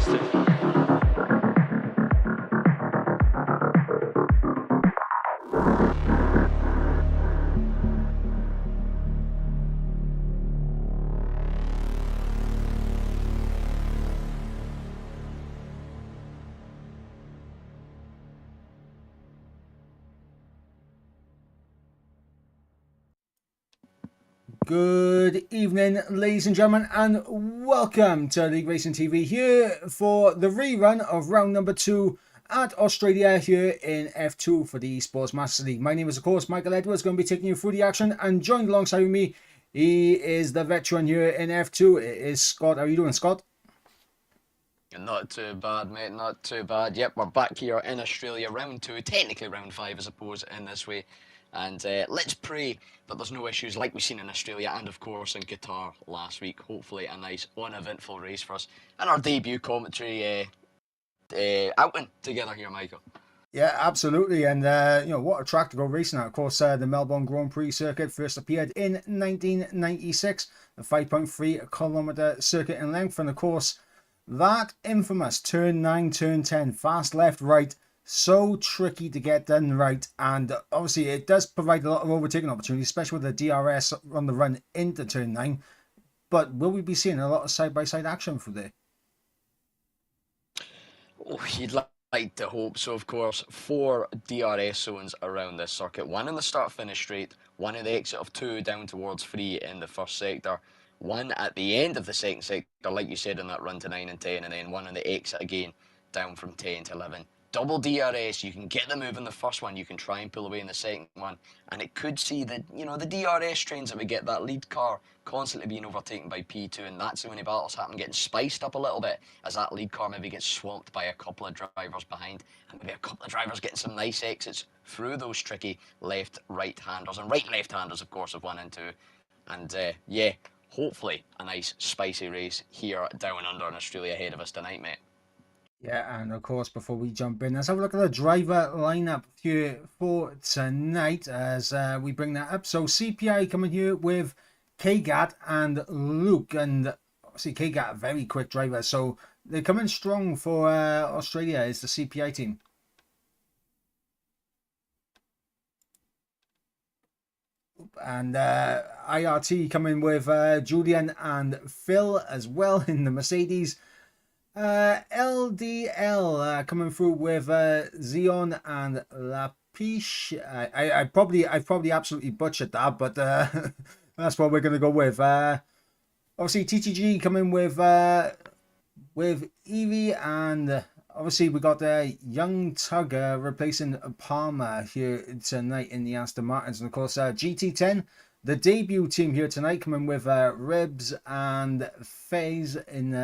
Esports TV. Good evening, ladies and gentlemen, and welcome to League Racing TV here for the rerun of round number 2 at Australia here in F2 for the Esports Masters League. My name is, of course, Michael Edwards, going to be taking you through the action, and joined alongside me, he is the veteran here in F2. It is Scott. How are you doing, Scott? Not too bad, mate, not too bad. Yep, we're back here in Australia, round 2, technically round 5, I suppose, in this way. And let's pray that there's no issues like we've seen in Australia and, of course, in Qatar last week. Hopefully a nice, uneventful race for us. And our debut commentary outing together here, Michael. Yeah, absolutely. And, what a track to go racing at. Of course, the Melbourne Grand Prix circuit first appeared in 1996. A 5.3 kilometre circuit in length. And, of course, that infamous turn 9, turn 10, fast left, right. So tricky to get done right, and obviously it does provide a lot of overtaking opportunities, especially with the DRS on the run into turn 9. But will we be seeing a lot of side-by-side action for there? Oh, you'd like to hope so, of course. 4 DRS zones around this circuit. 1 in the start-finish straight, 1 in the exit of 2 down towards 3 in the first sector, 1 at the end of the second sector, like you said, in that run to 9 and 10, and then 1 in the exit again, down from 10 to 11. Double DRS, you can get the move in the first one, you can try and pull away in the second one, and it could see the DRS trains that we get, that lead car constantly being overtaken by P2, and that's when the battles happen, getting spiced up a little bit as that lead car maybe gets swamped by a couple of drivers behind, and maybe a couple of drivers getting some nice exits through those tricky left-right-handers, and right-left-handers, of course, of 1 and 2, and yeah, hopefully a nice spicy race here down under in Australia ahead of us tonight, mate. Yeah, and of course, before we jump in, let's have a look at the driver lineup here for tonight as we bring that up. So CPI coming here with KGAT and Luke, and obviously KGAT, a very quick driver, so they're coming strong for Australia is the CPI team. And IRT coming with Julian and Phil as well in the Mercedes. LDL coming through with Zion and Lapiche. I've probably absolutely butchered that, but that's what we're gonna go with. Obviously TTG coming with Evie, and obviously we got Young Tugger replacing Palmer here tonight in the Aston Martins, and of course GT10. The debut team here tonight coming with Ribs and FaZe in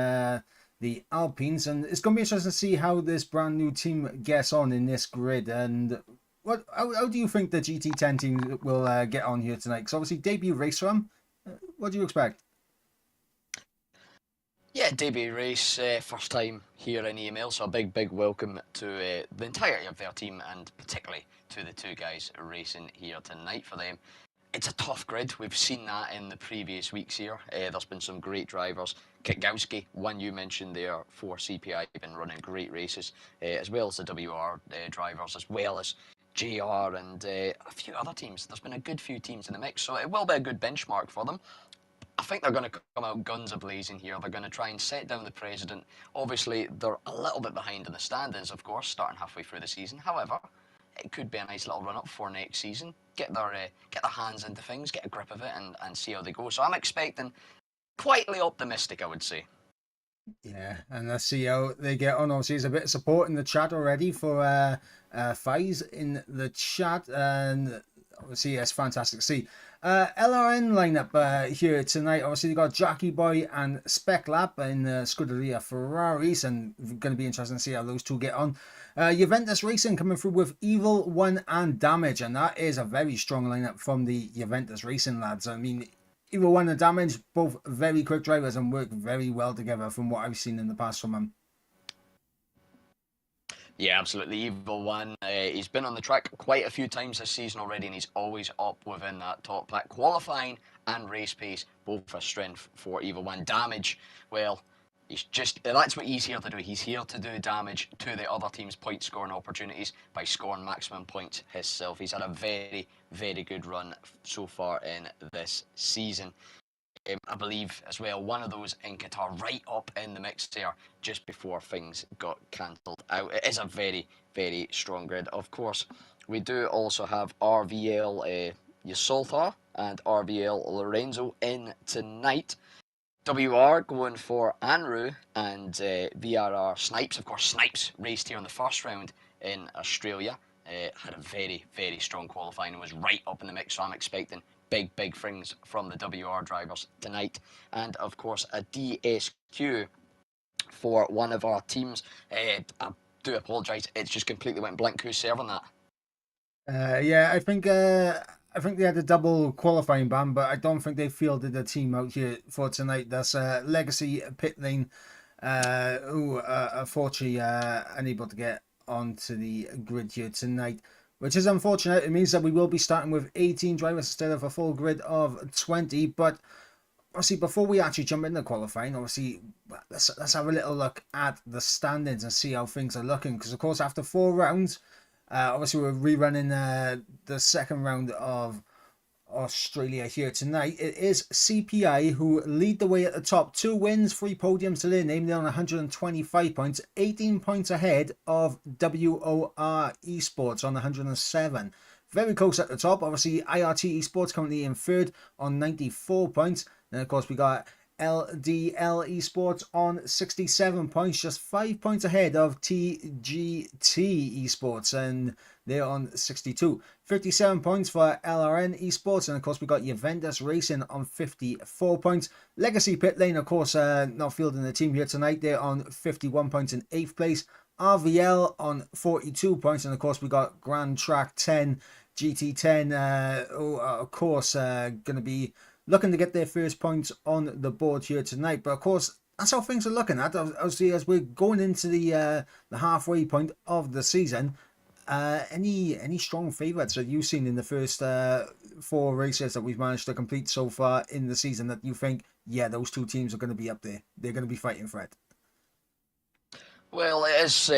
the Alpines, and it's going to be interesting to see how this brand new team gets on in this grid. And how do you think the GT10 team will get on here tonight? Because obviously debut race for them. What do you expect? Yeah, debut race, first time here in EML, so a big welcome to the entirety of their team, and particularly to the 2 guys racing here tonight for them. It's a tough grid. We've seen that in the previous weeks here. There's been some great drivers. Kitgowski, one you mentioned there for CPI, been running great races, as well as the WR drivers, as well as JR and a few other teams. There's been a good few teams in the mix, so it will be a good benchmark for them. I think they're going to come out guns a-blazing here. They're going to try and set down the precedent. Obviously, they're a little bit behind in the standings, of course, starting halfway through the season. However, it could be a nice little run-up for next season. Get their hands into things, get a grip of it, and see how they go. So I'm expecting quietly optimistic, I would say. Yeah, and let's see how they get on. Obviously, there's a bit of support in the chat already for FaZe in the chat, and obviously, it's fantastic to see. LRN lineup here tonight. Obviously, you've got Jackie Boy and Spec Lab in Scuderia Ferraris, and going to be interesting to see how those 2 get on. Juventus Racing coming through with Evil, 1 and Damage, and that is a very strong lineup from the Juventus Racing lads. I mean, Evil, 1 and Damage, both very quick drivers and work very well together from what I've seen in the past from them. Yeah, absolutely. Evil 1, he's been on the track quite a few times this season already, and he's always up within that top pack. Qualifying and race pace, both a strength for Evil 1. Damage, well, That's what he's here to do. He's here to do damage to the other team's point scoring opportunities by scoring maximum points himself. He's had a very, very good run so far in this season. I believe as well, one of those in Qatar right up in the mix there just before things got cancelled out. It is a very, very strong grid. Of course, we do also have RVL Yusolta and RVL Lorenzo in tonight. WR going for Anru and VRR Snipes. Of course, Snipes raced here in the first round in Australia. Had a very, very strong qualifying and was right up in the mix, so I'm expecting big, big things from the WR drivers tonight. And of course, a DSQ for one of our teams. I do apologise, it's just completely went blank. Who's serving that? Yeah, I think they had a double qualifying ban, but I don't think they fielded a team out here for tonight. That's Legacy Pit Lane, who unfortunately unable to get onto the grid here tonight, which is unfortunate. It means that we will be starting with 18 drivers instead of a full grid of 20. But obviously, before we actually jump into qualifying, obviously, let's have a little look at the standings and see how things are looking. Because of course, after 4 rounds. Obviously, we're rerunning the second round of Australia here tonight. It is CPI who lead the way at the top. 2 wins, 3 podiums to their name. They're on 125 points, 18 points ahead of WOR Esports on 107. Very close at the top. Obviously, IRT Esports currently in third on 94 points. And of course, we got LDL Esports on 67 points, just 5 points ahead of TGT Esports, and they're on 62. 57 points for LRN Esports, and of course we got Juventus Racing on 54 points. Legacy Pit Lane, of course, not fielding the team here tonight. They're on 51 points in 8th place. RVL on 42 points, and of course we got Grand Track 10, GT10, of course, going to be looking to get their first points on the board here tonight. But of course, that's how things are looking at. Obviously, as we're going into the halfway point of the season, any strong favourites that you've seen in the first 4 races that we've managed to complete so far in the season that you think, yeah, those 2 teams are going to be up there? They're going to be fighting for it. Well, it is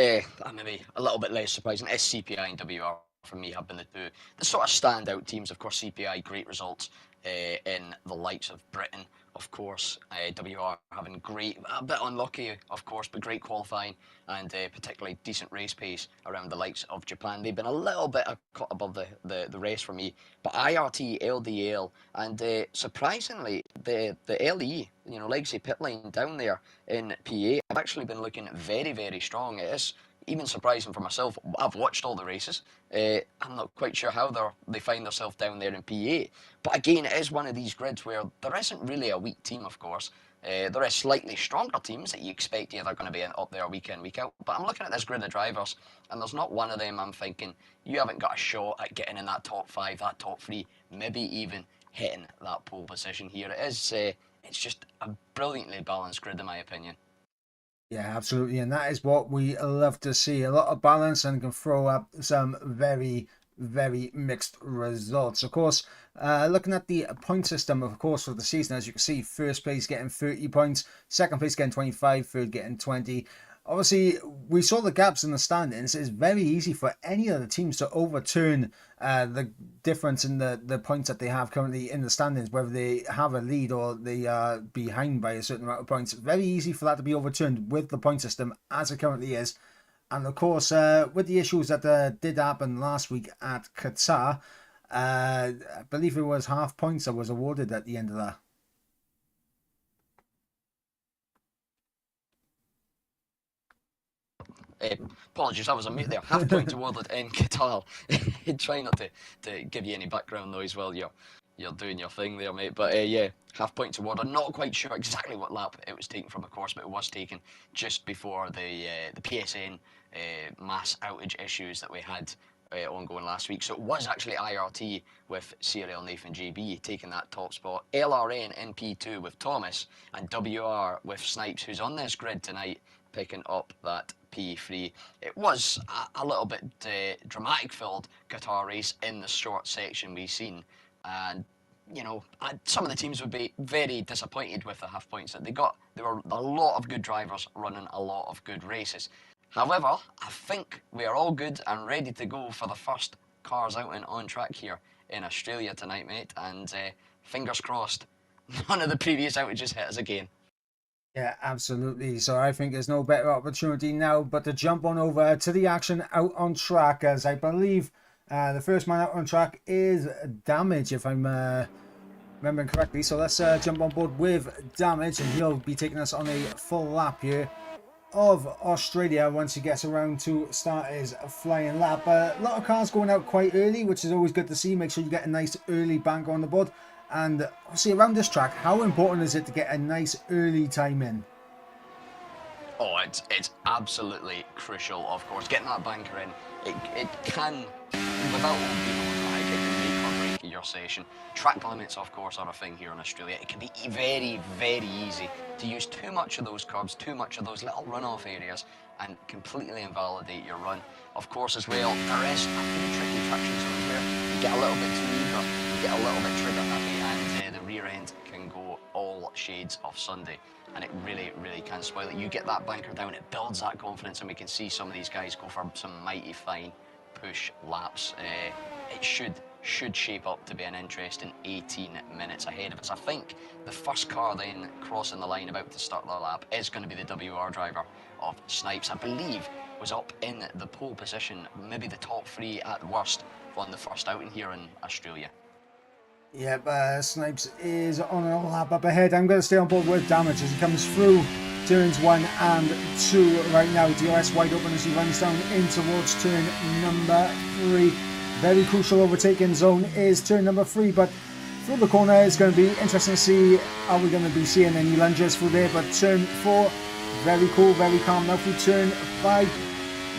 maybe a little bit less surprising. SCPI and WR for me have been the sort of standout teams. Of course, CPI great results in the likes of Britain, of course. WR having a bit unlucky, of course, but great qualifying and particularly decent race pace around the likes of Japan. They've been a little bit cut above the race for me. But IRT, LDL, and surprisingly, the LE, Legacy Pit Lane down there in PA, have actually been looking very, very strong. It is even surprising for myself. I've watched all the races. I'm not quite sure how they find themselves down there in PA. But again, it is one of these grids where there isn't really a weak team, of course. There is slightly stronger teams that you expect they're going to be up there week in, week out. But I'm looking at this grid of drivers, and there's not one of them I'm thinking, you haven't got a shot at getting in that top 5, that top 3, maybe even hitting that pole position here. It is, it's just a brilliantly balanced grid, in my opinion. Yeah, absolutely. And that is what we love to see. A lot of balance and can throw up some very, very mixed results. Of course, looking at the point system, of course, for the season, as you can see, first place getting 30 points, second place getting 25, third getting 20. Obviously, we saw the gaps in the standings. It's very easy for any of the teams to overturn the difference in the points that they have currently in the standings, whether they have a lead or they are behind by a certain amount of points. Very easy for that to be overturned with the point system as it currently is. And of course, with the issues that did happen last week at Qatar, I believe it was half points that was awarded at the end of that. Apologies, I was on mute there. Half point awarded in Qatar. Try not to give you any background noise while you're doing your thing there, mate. But yeah, half point awarded. Not quite sure exactly what lap it was taken from, of course, but it was taken just before the PSN mass outage issues that we had ongoing last week. So it was actually IRT with Serial Nathan JB taking that top spot. LRN in P2 with Thomas, and WR with Snipes, who's on this grid tonight, picking up that P3. It was a little bit dramatic filled Qatar race in the short section we've seen, and you know, some of the teams would be very disappointed with the half points that they got. There were a lot of good drivers running a lot of good races. However, I think we are all good and ready to go for the first cars out and on track here in Australia tonight, mate. And fingers crossed, none of the previous outages hit us again. Yeah, absolutely. So I think there's no better opportunity now but to jump on over to the action out on track, as I believe the first man out on track is Damage, if I'm remembering correctly. So let's jump on board with Damage, and he'll be taking us on a full lap here of Australia once he gets around to start his flying lap. A lot of cars going out quite early, which is always good to see. Make sure you get a nice early bank on the board. And obviously around this track, how important is it to get a nice early time in? Oh, it's absolutely crucial, of course. Getting that banker in, it can, without being on track, it can make or break your session. Track limits, of course, are a thing here in Australia. It can be very, very easy to use too much of those curbs, too much of those little runoff areas, and completely invalidate your run. Of course, as well, there is a few tricky traction zones where you get a little bit too eager, you get a little bit trigger happy, and the rear end can go all shades of Sunday. And it really, really can spoil it. You get that banker down, it builds that confidence, and we can see some of these guys go for some mighty fine push laps. It should shape up to be an interesting 18 minutes ahead of us. I think the first car then crossing the line about to start their lap is going to be the WR driver of Snipes. I believe was up in the pole position, maybe the top three at worst on the first outing here in Australia. Yep, Snipes is on a lap up ahead. I'm going to stay on board with Damage as he comes through turns 1 and 2 right now. DRS wide open as he runs down in towards turn number 3. Very crucial overtaking zone is turn number 3, but through the corner is going to be interesting to see. Are we going to be seeing any lunges through there? But turn 4, very cool, very calm. Now through turn 5,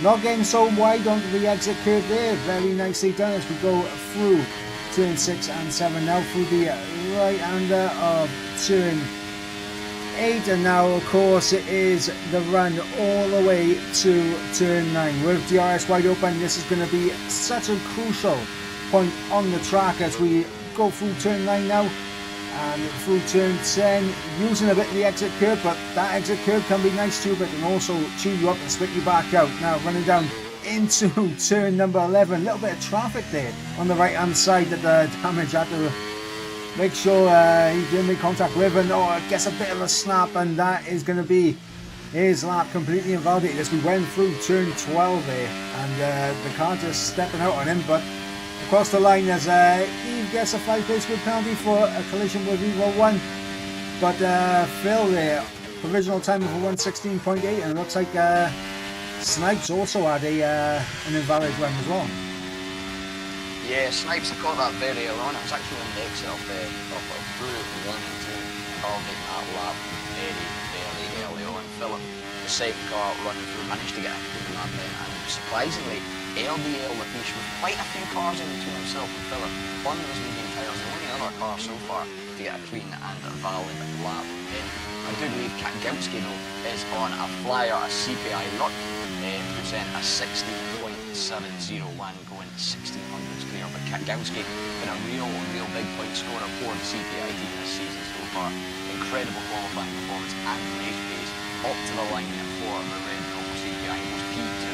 not getting so wide onto the exit curve there. Very nicely done as we go through turn 6 and 7, now through the right-hander of turn 8, and now of course it is the run all the way to turn 9 with DRS wide open. This is going to be such a crucial point on the track as we go through turn 9 now and through turn 10, using a bit of the exit curve, but that exit curve can be nice too, but it can also chew you up and spit you back out. Now running down into turn number 11, a little bit of traffic there on the right hand side that the Damage had to make sure he didn't make contact with, and gets a bit of a snap, and that is going to be his lap completely invalidated as we went through turn 12 there, and the car just stepping out on him, but across the line as Eve gets a 5-place grid penalty for a collision with Evo 1, but Phil there, provisional time of a 1:16.8, and it looks like Snipes also had an invalid run as well. Yeah, Snipes caught that very early on. It was actually on the exit of through 1 and 2, invalidating that lap very, very early on. Philip, the second car running through, managed to get a clean lap in, and surprisingly, LDL with quite a few cars in between himself and Philip. On those medium tyres, the only other car so far to get a clean and a valid lap in. I do believe Katgowski though is on a flyer, a CPI look. Present a 16.701 going 1600s clear, but Katgowski been a real big point scorer for the CPI team this season so far. Incredible qualifying performance and race pace up to the line for the Red Bull CPI. Was P2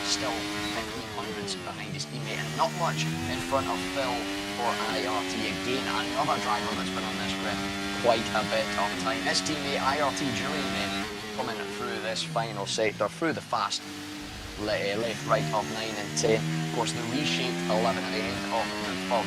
still 1500s behind his teammate and not much in front of Phil for IRT. Again, another driver that's been on this grid quite a bit of time. His teammate IRT Julian then coming through this final sector, through the fast left, right of 9 and 10. Of course, the reshaped 11 at the end of the third,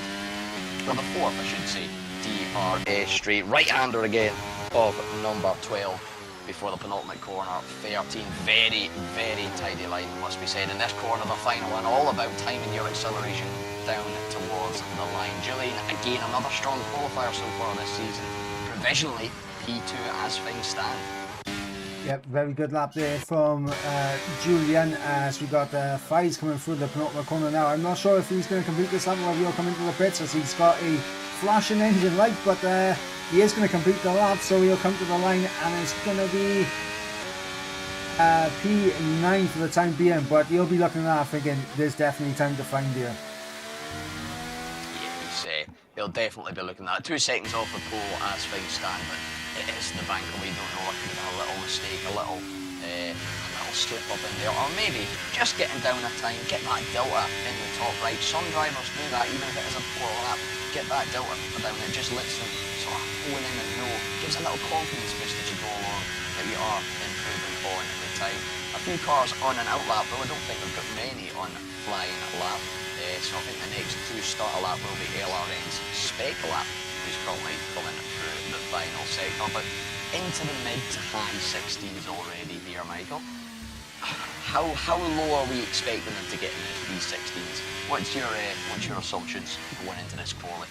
or the fourth, I should say, DRS straight. Right-hander again of number 12 before the penultimate corner, 13. Very, very tidy line, must be said. In this corner, the final one, all about timing your acceleration down towards the line. Julian, again, another strong qualifier so far this season. Provisionally, P2 as things stand. Yep, very good lap there from Julian as we got Fies coming through the penultimate corner now. I'm not sure if he's going to complete this lap or if he'll come into the pits as he's got a flashing engine light, but he is going to complete the lap, so he'll come to the line and it's going to be P9 for the time being, but he'll be looking at that thinking there's definitely time to find here. Yeah, he's they'll definitely be looking at 2 seconds off the pole as things stand, but it is the bank we don't know. It could have been a little mistake, a little slip up in there, or maybe just getting down a time, get that delta in the top right. Some drivers do that even if it is a poor lap, get that delta down. It just lets them sort of hone in and know, gives a little confidence boost as you go along that you are improving on the time. A few cars on an out lap, though I don't think we've got many on flying lap. So I think the next 2 starter lap will be LRN's spec lap, who's currently coming through the final sector, but into the mid to high 16s already here, Michael. How low are we expecting them to get in these 16s? What's your assumptions going into this quali?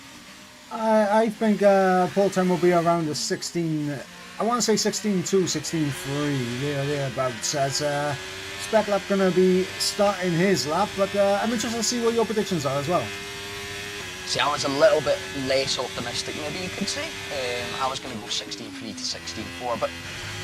I think pole time will be around the 16. I want to say 16.2, 16.3, thereabouts. As spec lap going to be starting his lap, but I'm interested to see what your predictions are as well. See, I was a little bit less optimistic, maybe you could say. I was going to go 16.3 to 16.4, but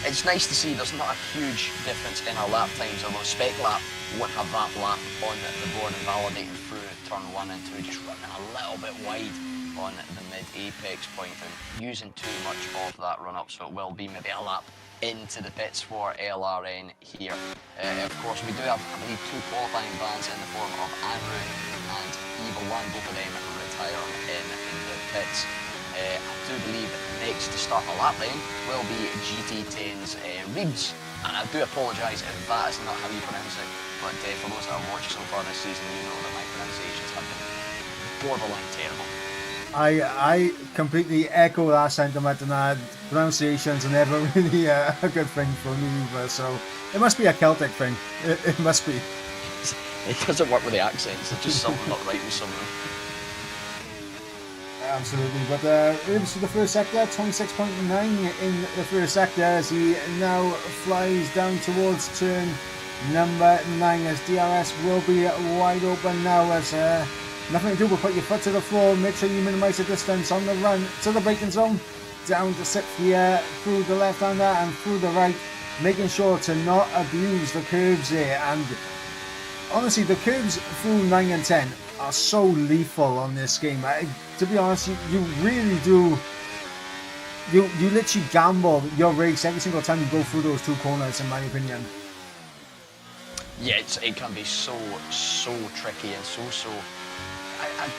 it's nice to see there's not a huge difference in our lap times, although spec lap won't have that lap on the board and validating through turn 1 and 2, just running a little bit wide on the mid-apex point and using too much of that run-up, so it will be maybe a lap into the pits for LRN here. Of course, we do have, I believe, 2 qualifying bans in the form of Andrew and Evil One, both of them retire in the pits. I do believe next to start a lap lane will be GT10's Reeves, and I do apologise if that is not how you pronounce it, but for those that have watched so far this season, you know that my pronunciations have been borderline terrible. I completely echo that sentiment, and pronunciations are never really a good thing for me either, so it must be a Celtic thing. It must be. It doesn't work with the accents, it's just something not right with someone. Absolutely, but Reeves for the first sector, 26.9 in the first sector as he now flies down towards turn number 9 as DRS will be wide open now as nothing to do but put your foot to the floor, make sure you minimise the distance on the run to the braking zone, down to 6th gear, through the left-hander and through the right, making sure to not abuse the curves here. And honestly, the curves through 9 and 10 are so lethal on this game. To be honest, you really do, you literally gamble your race every single time you go through those 2 corners, in my opinion. Yeah, it can be so tricky and so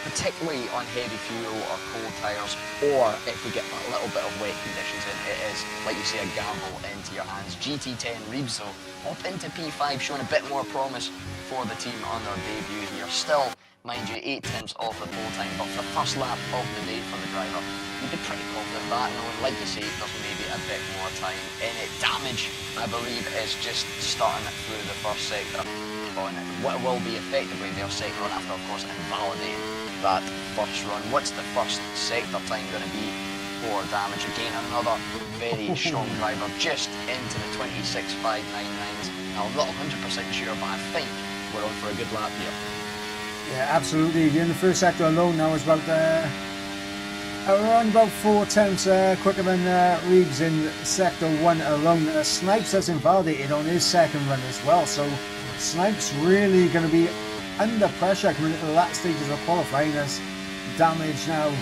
particularly on heavy fuel or cold tyres, or if we get a little bit of wet conditions in, it is, like you say, a gamble into your hands. GT10 Reeves though, up into P5, showing a bit more promise for the team on their debut here. Still, mind you, 8 tenths off the pole time, but for the first lap of the day for the driver, you'd be pretty confident that, knowing, like you say, there's maybe a bit more time in it. Damage, I believe, is just starting through the first sector on what will be effectively their second run after, of course, invalidating that first run. What's the first sector time going to be for Damage? Again, another very strong driver, just into the 26.599s. Now, I'm not 100% sure, but I think we're on for a good lap here. Yeah, absolutely. In the first sector alone now is about around about 4 tenths quicker than Reeves in sector 1 alone. Snipes has invalidated on his second run as well, so Snipes really going to be under pressure coming into the last stages of qualifying as Damage now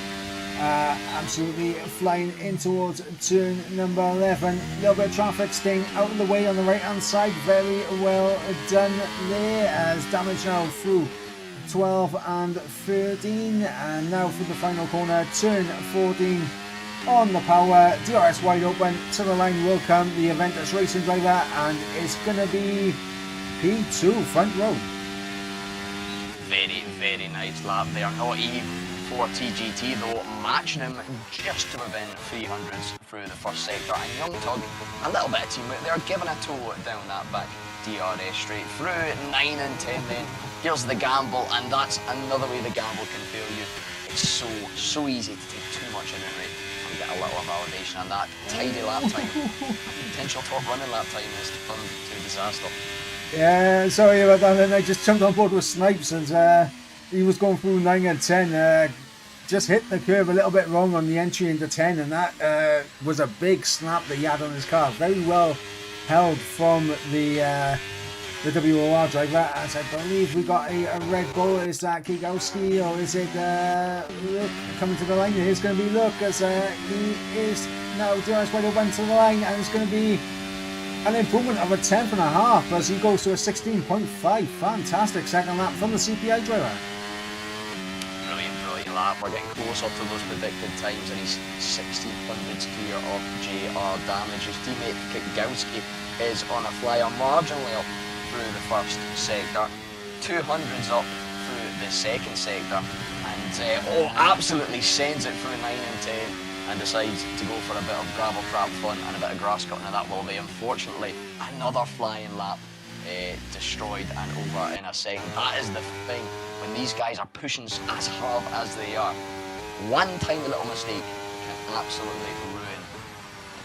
absolutely flying in towards turn number 11. A little bit of traffic staying out of the way on the right hand side. Very well done there as Damage now through 12 and 13, and now for the final corner, turn 14 on the power, DRS wide open, to the line will come the Aventus Racing driver, and it's going to be P2 front row. Very nice lap there. Not even for TGT though, matching him just to within 300s through the first sector, and Young Tug, a little bit of teamwork there, giving a toe down that back DRS straight through 9 and 10 then. Here's the gamble, and that's another way the gamble can fail you. It's so easy to take too much in it, right? And get a little validation, and that tidy lap time, potential top running lap time, is turned to a disaster. Yeah, sorry about that, and I just jumped on board with Snipes, and he was going through 9 and 10, just hit the curve a little bit wrong on the entry into 10, and that was a big snap that he had on his car. Very well held from the the WOR driver, as I believe we got a Red Bull. Is that Kigowski or is it Luke coming to the line? It is going to be Luke, as he is now DRS White went to the line, and it's going to be an improvement of a 10th and a half as he goes to a 16.5. Fantastic second lap from the CPI driver. Brilliant lap. We're getting closer to those predicted times, and he's 1600s clear of JR damage. His teammate Kigowski is on a flyer marginally up through the first sector, 200s up through the second sector, and absolutely sends it through 9 and 10 and decides to go for a bit of gravel trap fun and a bit of grass cutting, and that will be, unfortunately, another flying lap destroyed and over in a second. That is the thing, when these guys are pushing as hard as they are, one tiny little mistake can absolutely ruin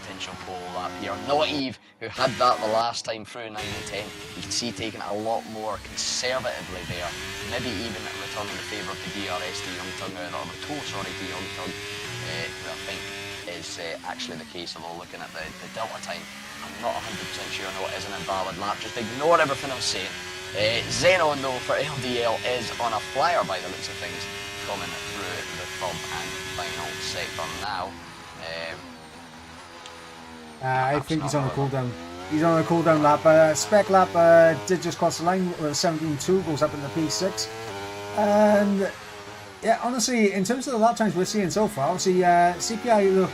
potential pole lap here. Naive, who had that the last time through 9 and 10, you can see taking it a lot more conservatively there, maybe even returning the favour of the DRS to Youngtung, or the toe, sorry, to Youngtung, who I think is actually the case, although looking at the delta time, I'm not 100% sure. No, it is an invalid lap. Just ignore everything I'm saying. Xenon, though, for LDL is on a flyer by the looks of things, coming through the third and final sector now. I think he's on a cooldown. He's on a cooldown lap. Spec lap did just cross the line with 17.2, goes up into P6. And yeah, honestly, in terms of the lap times we're seeing so far, obviously CPI look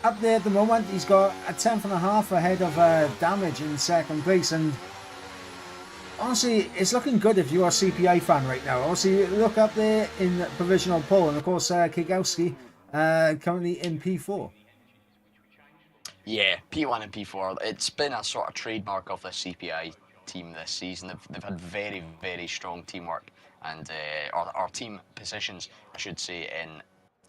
up there at the moment. He's got a 10th and a half ahead of damage in second place, and honestly, it's looking good if you're a CPI fan right now. Obviously, look up there in provisional pole, and of course Kigowski currently in P4. Yeah, P1 and P4. It's been a sort of trademark of the CPI team this season. They've had very, very strong teamwork, and our team positions, I should say, in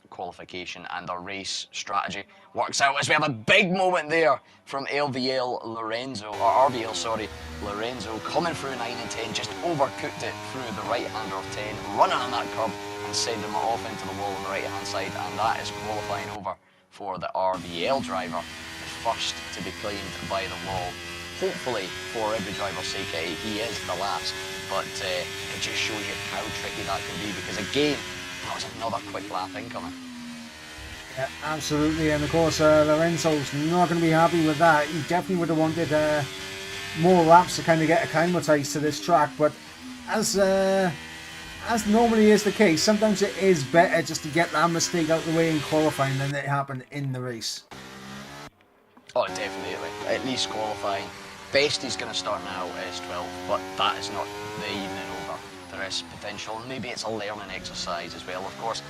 qualification, and our race strategy works out as we have a big moment there from LVL Lorenzo, or RVL, sorry, Lorenzo, coming through 9 and 10, just overcooked it through the right-hander of 10, running on that curb and sending him off into the wall on the right-hand side, and that is qualifying over for the RVL driver, the first to be claimed by the wall. Hopefully, for every driver's sake, he is the last, but it just shows you how tricky that can be, because again, that was another quick lap incoming. Yeah, absolutely, and of course Lorenzo's not going to be happy with that. He definitely would have wanted more laps to kind of get acclimatized to this track, but as normally is the case, sometimes it is better just to get that mistake out of the way in qualifying than it happened in the race. Oh, definitely. At least qualifying. Best he's going to start now is 12, but that is not the evening over. There is potential. Maybe it's a learning exercise as well. Of course,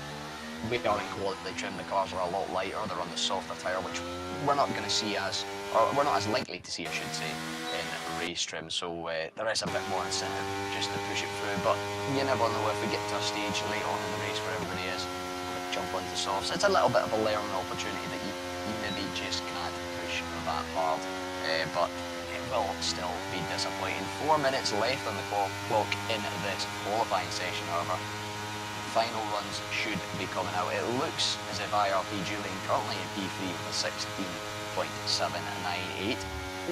we are in quality trim. The cars are a lot lighter. They're on the softer tyre, which we're not going to see as, or we're not as likely to see, I should say, in race trim. So there is a bit more incentive just to push it through. But you never know, if we get to a stage later on in the race where everybody is jump onto softs. It's a little bit of a learning opportunity that you maybe just can't push that hard. But it will still be disappointing. 4 minutes left on the clock in this qualifying session, however. Final runs should be coming out. It looks as if IRP Julian, currently in P3 with a 16.798,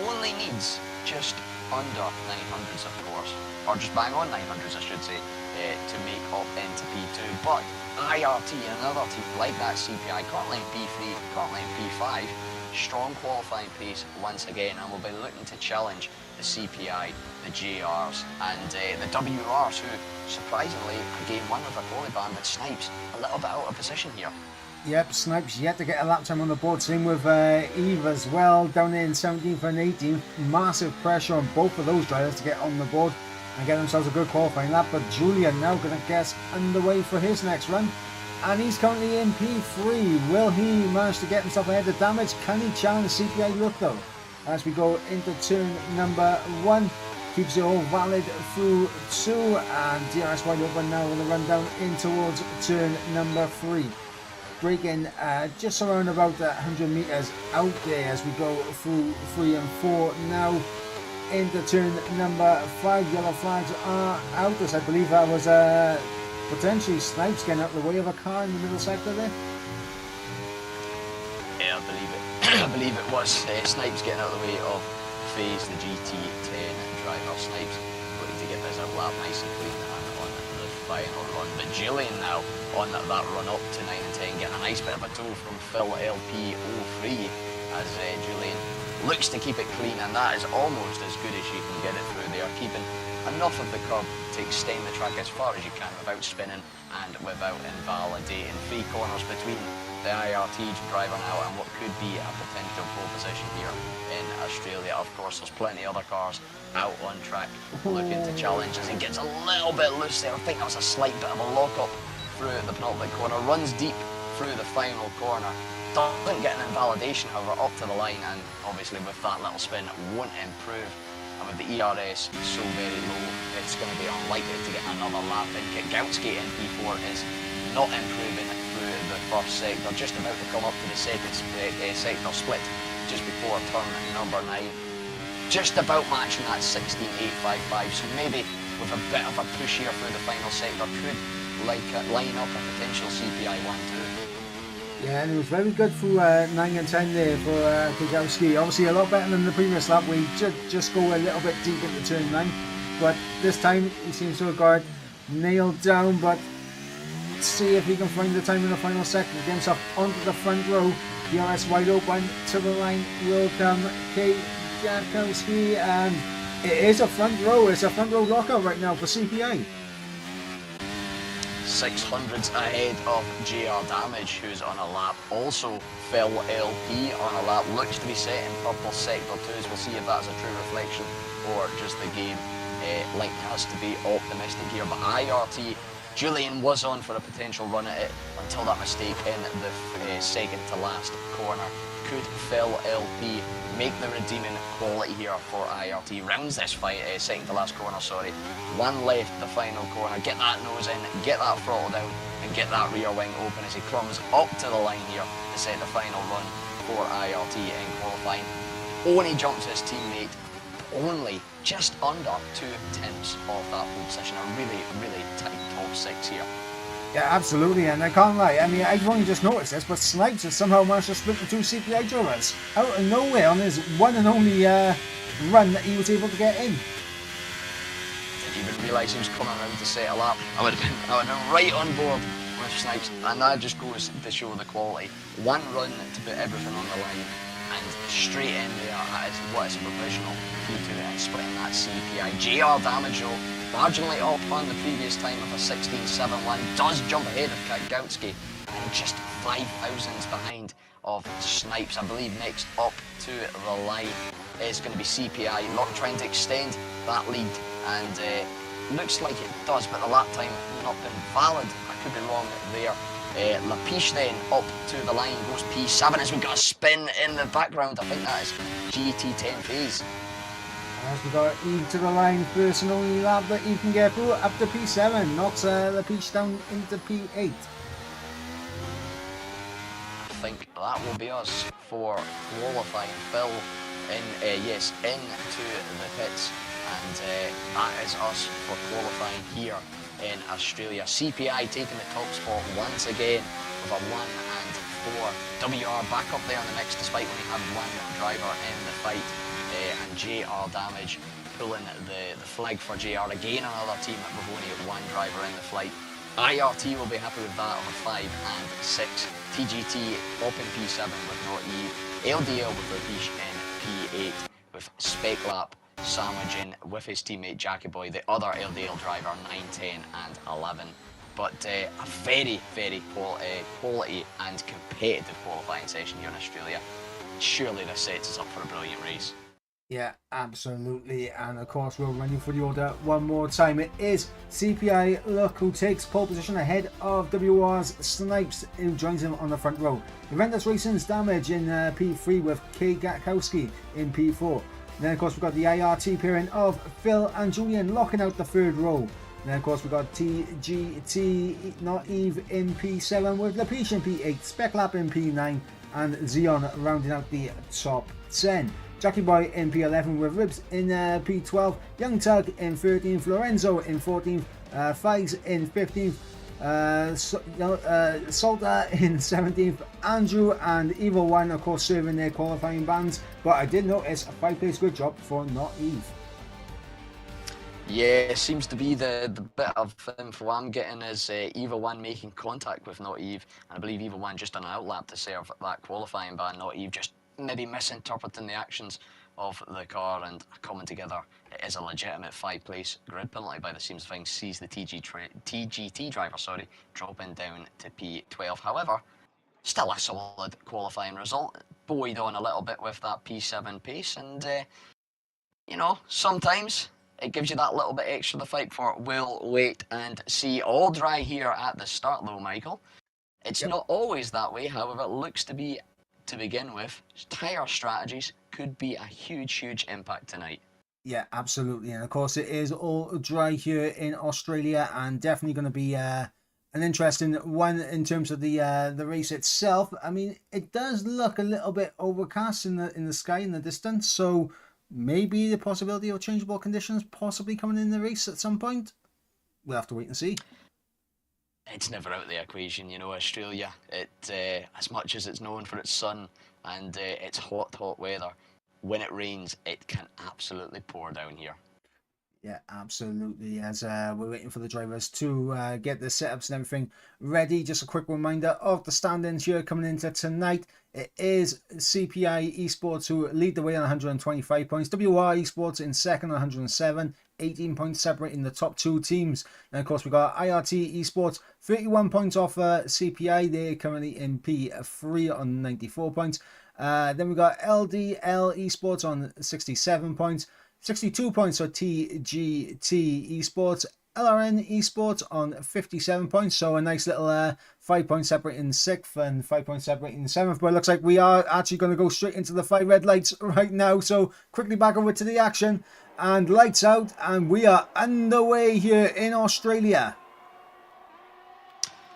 only needs just under 900s, of course, or just bang on 900s, I should say, to make up into P2. But IRT, another team like that, CPI, currently in P3, currently in P5, strong qualifying pace once again, and will be looking to challenge the CPI, the JRs, and the WRs, who surprisingly again one of a quality bandit. Snipes a little bit out of position here. Yep, Snipes yet to get a lap time on the board. Same with Eve as well, down there in 17th and 18th. Massive pressure on both of those drivers to get on the board and get themselves a good qualifying lap. But Julian now going to get underway for his next run, and he's currently in P3. Will he manage to get himself ahead of damage? Can he challenge CPI look though? As we go into turn number 1, keeps it all valid through 2, and DRS wide open now on the run down in towards turn number 3. Breaking just around about 100 meters out there as we go through 3 and 4 now into turn number 5. Yellow flags are out, as I believe that was potentially Snipes getting out of the way of a car in the middle sector there. Yeah, I believe it. I believe it was Snipes getting out of the way of phase the GT10 driver. Snipes looking to get this a lap nice and clean and on the final run. But Julian now on that run up to 9 and 10, getting a nice bit of a tow from Phil LP03 as Julian looks to keep it clean, and that is almost as good as you can get it through there, keeping enough of the curb to extend the track as far as you can without spinning and without invalidating. 3 corners between the IRT driver now and what could be a potential pole position here in Australia. Of course, there's plenty of other cars out on track looking to challenge as he gets a little bit loose there. I think that was a slight bit of a lock-up through the penultimate corner, runs deep through the final corner, doesn't get an invalidation, however, up to the line, and obviously with that little spin won't improve. And with the ERS so very low, it's going to be unlikely to get another lap in. Kwiatkowski in P4 is not improving through the first sector, just about to come up to the second sector split just before turn number 9. Just about matching that 16.855, so maybe with a bit of a push here through the final sector could line up a potential CPI 1-2. Yeah, and it was very good through 9 and 10 there for Kwiatkowski. Obviously a lot better than the previous lap where he just go a little bit deep into turn 9. But this time he seems to have got nailed down, but let's see if he can find the time in the final sector. Get himself onto the front row. DRS wide open, to the line will come Kwiatkowski, and it is a front row. It's a front row lockout right now for CPI. 600s ahead of JR Damage, who's on a lap. Also, Phil LP on a lap. Looks to be set in purple sector 2s. We'll see if that's a true reflection or just the game. Like has to be optimistic here. But IRT, Julian was on for a potential run at it until that mistake in the second to last corner. Could Phil LP make the redeeming quality here for IRT? Rounds this fight, second to last corner, sorry. One left, the final corner. Get that nose in, get that throttle down, and get that rear wing open as he comes up to the line here to set the final run for IRT in qualifying. Only jumps his teammate, only just under 2/10 of that pole position. A really, really tight top 6 here. Yeah, absolutely, and I can't lie. I mean, I've only just noticed this, but Snipes has somehow managed to split the 2 CPI drivers out of nowhere on his one and only run that he was able to get in. Didn't even realise he was coming around to set a lap. I would have been right on board with Snipes, and that just goes to show the quality. One run to put everything on the line, and straight in there, that is what is a provisional P2 and splitting that CPI. JR Damage though, marginally up on the previous time of a 16.71, does jump ahead of Kwiatkowski and just 5 thousandths behind of Snipes. I believe next up to the line is going to be CPI, not trying to extend that lead, and looks like it does, but the lap time not been valid. I could be wrong there. Lapiche then up to the line, goes P7 as we got a spin in the background. I think that is GT10 phase. As we got Eve to the line, first and only lap that he can get through up to P7, knocks Lapiche down into P8. I think that will be us for qualifying. Phil into the pits, and that is us for qualifying here in Australia. CPI taking the top spot once again with a 1 and 4. WR back up there in the mix despite only having one driver in the fight. And JR Damage pulling the flag for JR. Again, another team with only one driver in the flight. IRT will be happy with that of a 5 and 6. TGT up in P7 with not Eve. LDL with Lapiche in P8 with Spec Lap sandwiching with his teammate Jackie Boy, the other LDL driver, 9, 10 and 11. But a very, very quality and competitive qualifying session here in Australia. Surely this sets us up for a brilliant race. Yeah, absolutely, and of course we'll run you through the order one more time. It is CPI Look who takes pole position ahead of WR's Snipes, who joins him on the front row. Juventus Racing's Damage in P3 with Kwiatkowski in P4. Then of course we've got the IRT pairing of Phil and Julian locking out the third row. Then of course we've got TGT, not Eve, in P7 with Lapiche in P8, Spec Lap in P9 and Xeon rounding out the top 10. Jackie Boy in P11 with Ribs in P12, Young Tug in 13th, Lorenzo in 14th, Figs in 15th, Salter in 17th, Andrew and Evil One, of course, serving their qualifying bans. But I did notice a 5-place good job for Not Eve. Yeah, seems to be the bit of info I'm getting is Evil One making contact with Not Eve, and I believe Evil One just done an outlap to serve that qualifying ban. Not Eve just maybe misinterpreting the actions of the car and coming together. It is a legitimate 5-place grid penalty by the seams of things, sees the TGT driver, dropping down to P12. However, still a solid qualifying result, buoyed on a little bit with that P7 pace, and you know, sometimes it gives you that little bit extra to fight for. We'll wait and see. All dry here at the start though, Michael. It's not always that way, however, it looks to be, to begin with, tyre strategies could be a huge impact tonight. Yeah, absolutely. And of course, it is all dry here in Australia, and definitely going to be an interesting one in terms of the race itself. I mean, it does look a little bit overcast in the sky in the distance, so maybe the possibility of changeable conditions possibly coming in the race at some point. We'll have to wait and see. It's never out of the equation, you know. Australia, as much as it's known for its sun and its hot weather, when it rains, it can absolutely pour down here. Yeah, absolutely. As we're waiting for the drivers to get the setups and everything ready, just a quick reminder of the standings here coming into tonight. It is CPI Esports who lead the way on 125 points. WR Esports in second, 107. 18 points separating the top two teams. And of course, we've got IRT Esports, 31 points off CPI. They're currently in P3 on 94 points. Then we've got LDL Esports on 67 points. 62 points for TGT Esports. LRN Esports on 57 points. So a nice little 5 points separating 6th and 5 points separating 7th. But it looks like we are actually going to go straight into the 5 red lights right now. So quickly back over to the action. And lights out. And we are underway here in Australia.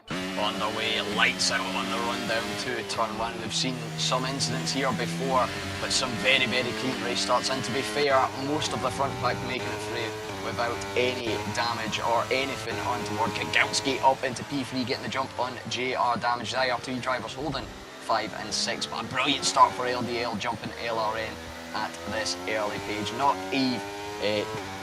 On the way, lights out on the run down to turn 1. We've seen some incidents here before, but some very clean race starts. And to be fair, most of the front pack making it through without any damage or anything untoward. Kagowski up into P3, getting the jump on JR Damage. The IR2 drivers holding 5 and 6, but a brilliant start for LDL, jumping LRN at this early page. Not Eve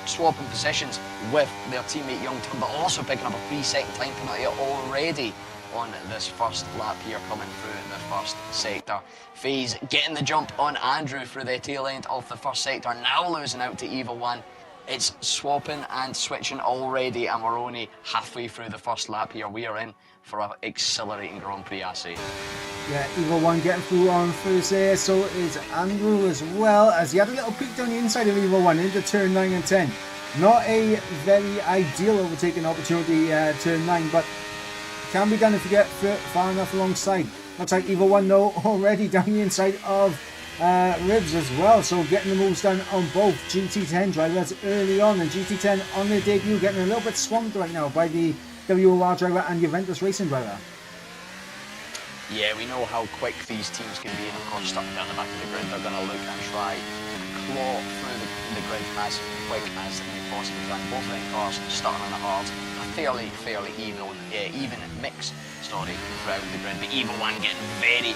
swapping positions with their teammate Youngton, but also picking up a 3-second time penalty already on this first lap here, coming through the first sector. FaZe getting the jump on Andrew through the tail end of the first sector, now losing out to Evil One. It's swapping and switching already, and we're only halfway through the first lap here. We are in for an exhilarating Grand Prix, I say. Yeah, Evil One getting through on first there, so is Andrew as well, as he had a little peek down the inside of Evil One into turn 9 and 10. Not a very ideal overtaking opportunity, turn 9, but can be done if you get far enough alongside. Looks like Evil One though already down the inside of Ribs as well, so getting the moves done on both GT10 drivers early on, and GT10 on their debut getting a little bit swamped right now by the WOR driver and Juventus Racing driver. Yeah, we know how quick these teams can be, and of course stuck down the back of the grid, they're going to look and try to claw through the grid as quick as they possibly can. Both of them cars starting on the hard, a fairly even mix throughout the grid. The Evil One getting very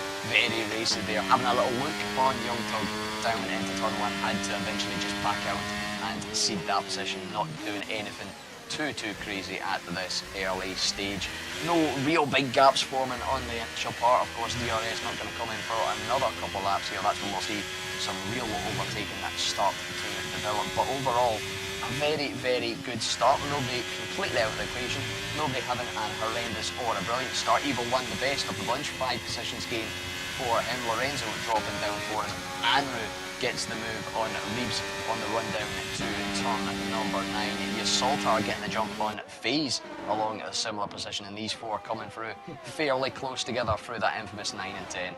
racy there, having a little look on Young Tug down into turn 1, had to eventually just back out and cede that position, not doing anything too crazy at this early stage. No real big gaps forming on the initial part. Of course, DRS not going to come in for another couple laps here. That's when we'll see some real overtaking that start to develop. But overall, a very good start. Nobody completely out of the equation. Nobody having a horrendous or a brilliant start. Evil One the best of the bunch. 5 positions gained for him. Lorenzo dropping down for us. Andrew gets the move on Reeves on the run down to turn number 9. Salter getting the jump on FaZe along a similar position, and these 4 coming through fairly close together through that infamous 9 and 10.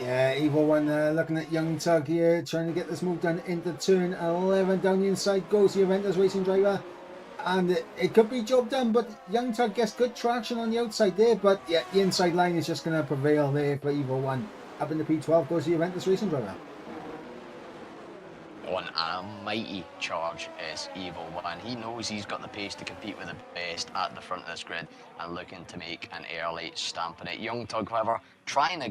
Yeah, Evil One looking at Young Tug here, trying to get this move done into turn 11. Down the inside goes the Juventus Racing driver, and it could be job done, but Young Tug gets good traction on the outside there, but yeah, the inside line is just going to prevail there for Evil One. Up in the P12 goes the Juventus Racing driver. on a mighty charge is Evil One. He knows he's got the pace to compete with the best at the front of this grid and looking to make an early stamp in it. Young Tug, however,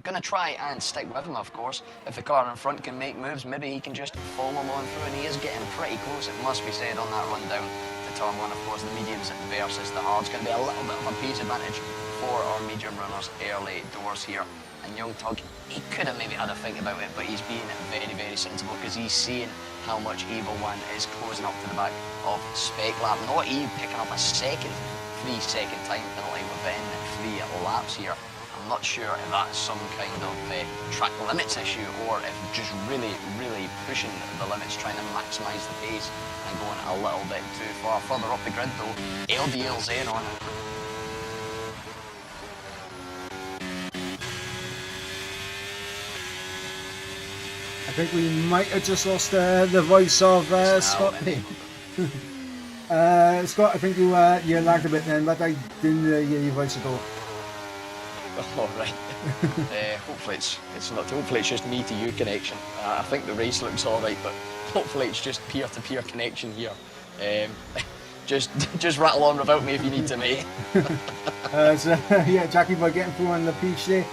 gonna try and stick with him, of course. If the car in front can make moves, maybe he can just follow him on through, and he is getting pretty close, it must be said, on that run down to turn one. Of course, the mediums versus the hards going to be a little bit of a pace advantage for our medium runners early doors here. And Young Tug, he could have maybe had a think about it, but he's being very, very sensible because he's seeing how much Evil One is closing up to the back of Spec Lab. Not even picking up a second 3-second time penalty within 3 laps here. I'm not sure if that's some kind of track limits issue or if just really, really pushing the limits, trying to maximise the pace and going a little bit too far. Further up the grid though, LDL's in on it. I think we might have just lost the voice of Scott. Scott, I think you lagged a bit then, but I didn't hear your voice at all. All right. Hopefully it's not. Hopefully it's just me to you connection. I think the race looks all right, but hopefully it's just peer-to-peer connection here. Just rattle on without me if you need to, mate. Yeah, Jackie Boy getting through on the peach there.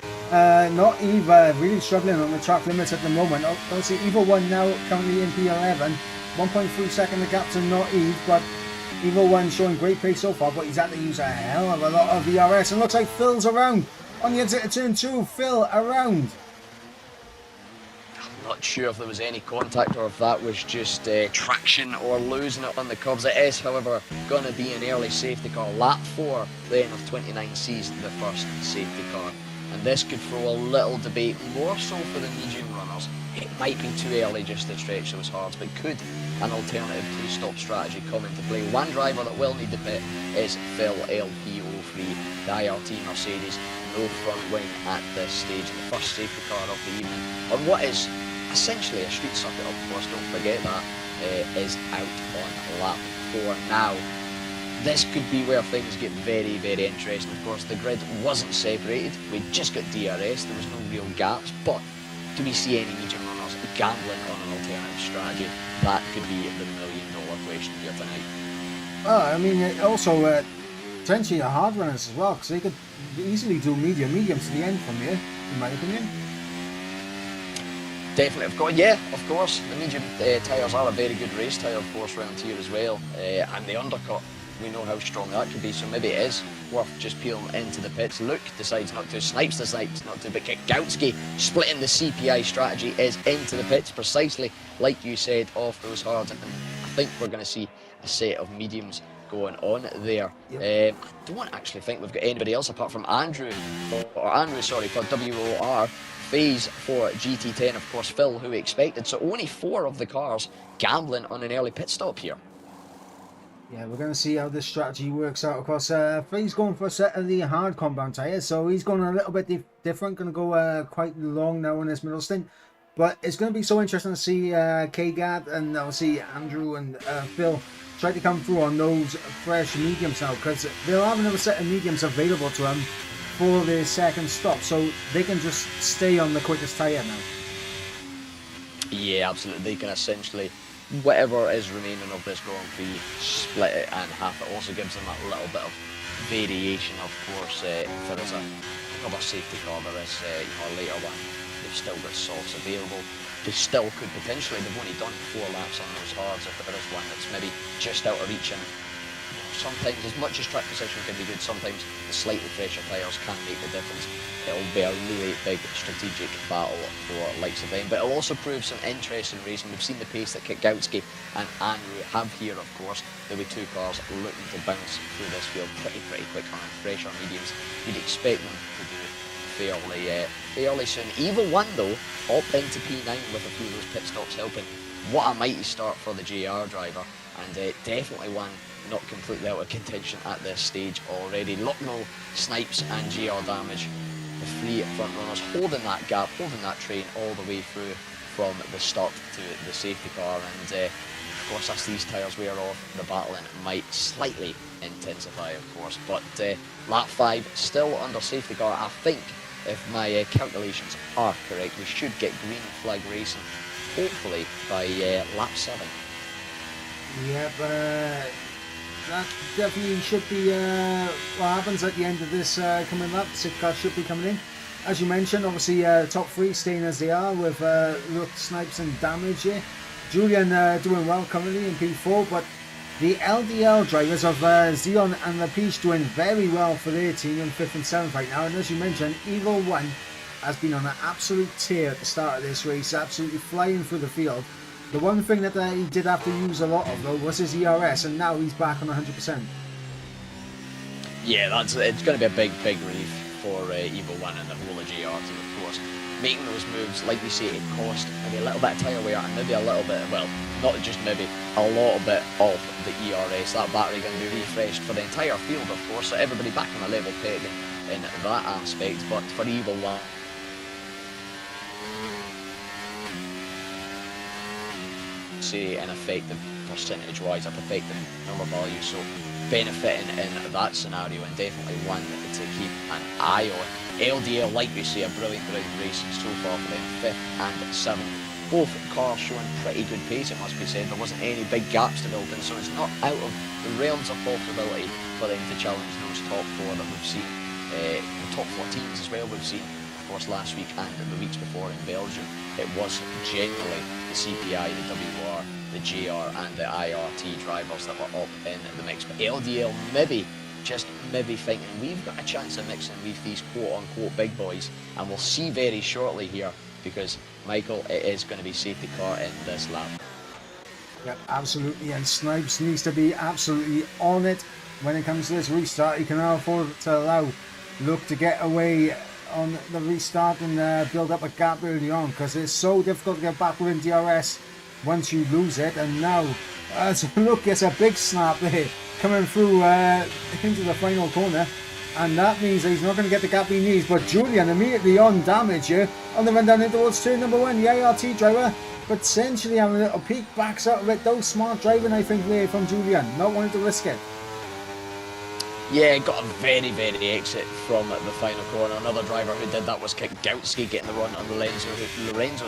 Not Eve, really struggling on the track limits at the moment. Obviously, Evil One now currently in P11. 1.3 second the gap to Not Eve, but Evil One showing great pace so far, but he's had to use a hell of a lot of VRS. And looks like Phil's around on the exit of turn 2. Phil around. I'm not sure if there was any contact or if that was just traction or losing it on the curbs. It is, however, going to be an early safety car. Lap 4 then of 29 sees the first safety car. And this could throw a little debate, more so for the medium runners. It might be too early just to stretch those hards, but could an alternative two-stop strategy come into play? One driver that will need the pit is Phil LP03, the IRT Mercedes. No front wing at this stage. The first safety car of the evening on what is essentially a street circuit, of course, don't forget that, is out on lap 4 now. This could be where things get very, very interesting. Of course, the grid wasn't separated. We just got DRS. There was no real gaps. But do we see any medium runners gambling on an alternative strategy? That could be the million-dollar question here tonight. I mean, also potentially the hard runners as well, because they could easily do mediums to the end from here, in my opinion. Definitely, of course. The medium tyres are a very good race tyre, of course, around here as well. And the undercut, we know how strong that could be, so maybe it is worth just peeling into the pits. Luke decides not to, Snipes decides not to, but Kikowski splitting the CPI strategy is into the pits, precisely like you said, off those hards. And I think we're going to see a set of mediums going on there. Yep. I don't actually think we've got anybody else apart from Andrew for WOR. Phase for GT10, of course, Phil, who we expected. So only 4 of the cars gambling on an early pit stop here. Yeah, we're going to see how this strategy works out. Of course, Phil's going for a set of the hard compound tyres, so he's going a little bit different. Going to go quite long now in this middle stint. But it's going to be so interesting to see K-Gad and obviously Andrew and Phil try to come through on those fresh mediums now, because they'll have another set of mediums available to them for their second stop, so they can just stay on the quickest tyre now. Yeah, absolutely. They can essentially, whatever is remaining of this Grand Prix, split it in half. It also gives them a little bit of variation, of course. If there is another safety car, there is a later one, they've still got softs available. They still could potentially, they've only done 4 laps on those hards. If there is one that's maybe just out of reach, and sometimes, as much as track position can be good, sometimes the slightly fresher tyres can make the difference. It'll be a really big strategic battle for likes of them, but it'll also prove some interesting racing. We've seen the pace that Kikowski and Andrew have here, of course. There'll be 2 cars looking to bounce through this field pretty quick on fresher mediums. You'd expect them to do fairly soon. Evil One, though, up into P9 with a few of those pit stops helping. What a mighty start for the JR driver, and definitely one not completely out of contention at this stage already. Lucknow, Snipes and GR Damage, the 3 front runners holding that gap, holding that train all the way through from the start to the safety car. And of course, as these tyres wear off, the battling might slightly intensify, of course. But lap 5 still under safety car. I think if my calculations are correct, we should get green flag racing hopefully by lap 7. Yep, that definitely should be what happens at the end of this coming lap. The safety car should be coming in. As you mentioned, obviously top 3 staying as they are with Rook, Snipes and Damage here. Julian doing well currently in P4, but the LDL drivers of Xeon and Lapiche doing very well for their team in 5th and 7th right now. And as you mentioned, Evil One has been on an absolute tear at the start of this race, absolutely flying through the field. The one thing that he did have to use a lot of though was his ERS, and now he's back on 100%. Yeah, it's going to be a big relief for Evil One and the whole of GR team, of course. Making those moves, like we say, it cost maybe a little bit of tyre wear and maybe a little bit, well, not just maybe, a little bit of the ERS. That battery going to be refreshed for the entire field, of course, so everybody back on a level peg in that aspect. But for Evil One, say an effective percentage wise, a effective number value, so benefiting in that scenario, and definitely one to keep an eye on. LDL, like we say, a brilliant racing so far for them, 5th and 7th. Both cars showing pretty good pace, it must be said. There wasn't any big gaps developing, so it's not out of the realms of possibility for them to challenge those top 4 that we've seen, the top 4 teams as well we've seen, of course, last week and the weeks before in Belgium. It was generally the CPI, the WR, the JR and the IRT drivers that were up in the mix. But LDL just maybe thinking we've got a chance of mixing with these quote-unquote big boys, and we'll see very shortly here, because Michael, it is going to be safety car in this lap. Yep, absolutely, and Snipes needs to be absolutely on it when it comes to this restart. He can now afford to allow Luke to get away on the restart and build up a gap early on, because it's so difficult to get back within DRS once you lose it. And now as Luke gets a big snap there coming through into the final corner, and that means that he's not going to get the gap he needs. But Julian immediately on Damage here on the run down in towards turn number 1. The ART driver potentially having a little peek, backs out of it though. Smart driving, I think, there from Julian, not wanting to risk it. Yeah, got a very exit from the final corner. Another driver who did that was Gautsky, getting the run on Lorenzo, who runs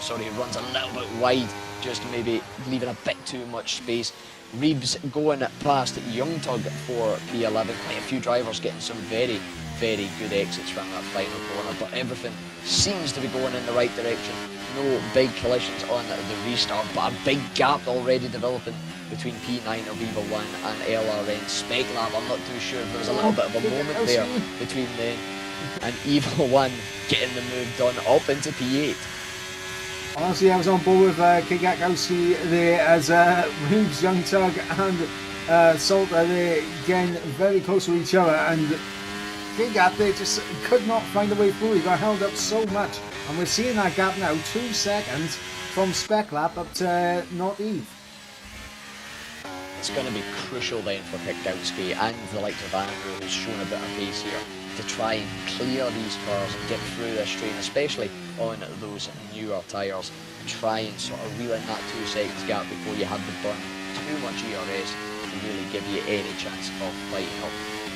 a little bit wide, just maybe leaving a bit too much space. Reeves going past Youngtug for P11. Quite a few drivers getting some very good exits from that final corner, but everything seems to be going in the right direction. No big collisions on the restart, but a big gap already developing between P9 of Evil One and LRN Spec Lab. I'm not too sure if there was a little bit of a moment there between them, and Evil One getting the move done up into P8. Honestly, I was on board with Kigakowski there as Reeves, Youngtug and Salter there again very close to each other, and Kigak there just could not find a way through. He got held up so much, and we're seeing that gap now, 2 seconds from Spec Lab up to Not Eve. It's going to be crucial then for Kigakowski and the likes of Andrew, who's shown a bit of pace here, to try and clear these cars and get through this train, especially on those newer tyres. Try and sort of reel in that 2 seconds gap before you have to burn too much ERS to really give you any chance of fighting up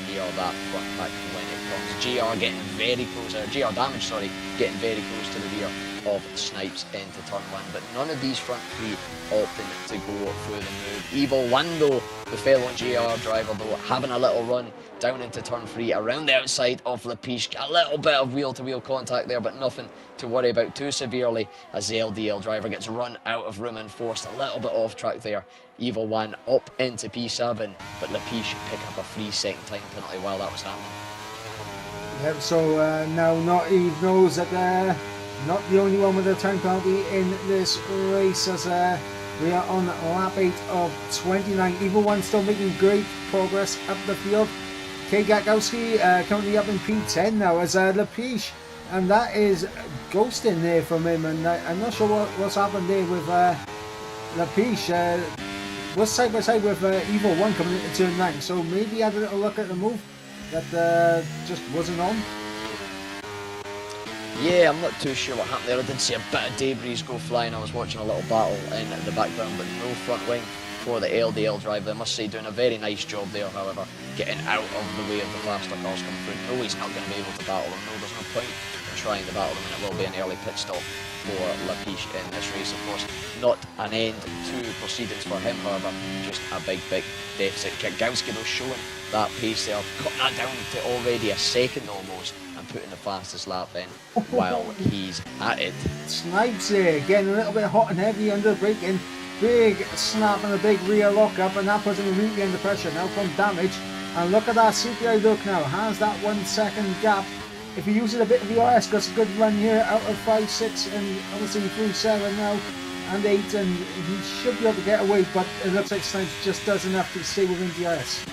near that front pack when it comes. GR getting very close, GR Damage, sorry, getting very close to the rear of Snipes into turn 1, but none of these front 3 opting to go through the move. Evil One though, the fellow GR driver though, having a little run down into turn 3 around the outside of Lapiche. A little bit of wheel-to-wheel contact there, but nothing to worry about too severely as the LDL driver gets run out of room and forced a little bit off track there. Evil One up into P7, but Lapiche pick up a 3-second time penalty while that was happening. Yep, so now Not Eve knows that not the only one with a time penalty in this race, as we are on lap 8 of 29. Evil One still making great progress up the field. Kigakowski currently up in P10 now as Lapiche, and that is ghosting there from him, and I'm not sure what's happened there with Lapiche. Was side by side with Evil One coming into turn 9, so maybe he had a little look at the move that just wasn't on. Yeah, I'm not too sure what happened there. I did see a bit of debris go flying. I was watching a little battle in the background, but no front wing for the LDL driver. I must say, doing a very nice job there, however, getting out of the way of the faster cars coming through. No, he's not going to be able to battle them. No, there's no point trying the battle, and it will be an early pit stop for Lapiche in this race. Of course, not an end to proceedings for him, however, just a big deficit. Kwiatkowski though showing that pace there, cutting that down to already a second almost, and putting the fastest lap in while he's at it. Snipes getting a little bit hot and heavy under the braking. Big snap and a big rear lock up, and that puts him immediately under pressure now from Damage. And look at that CPI look now, has that 1 second gap. If he uses a bit of DRS, got a good run here out of 5, 6, and obviously through 7 now, and 8, and he should be able to get away, but it looks like Snipes just does enough to stay within DRS.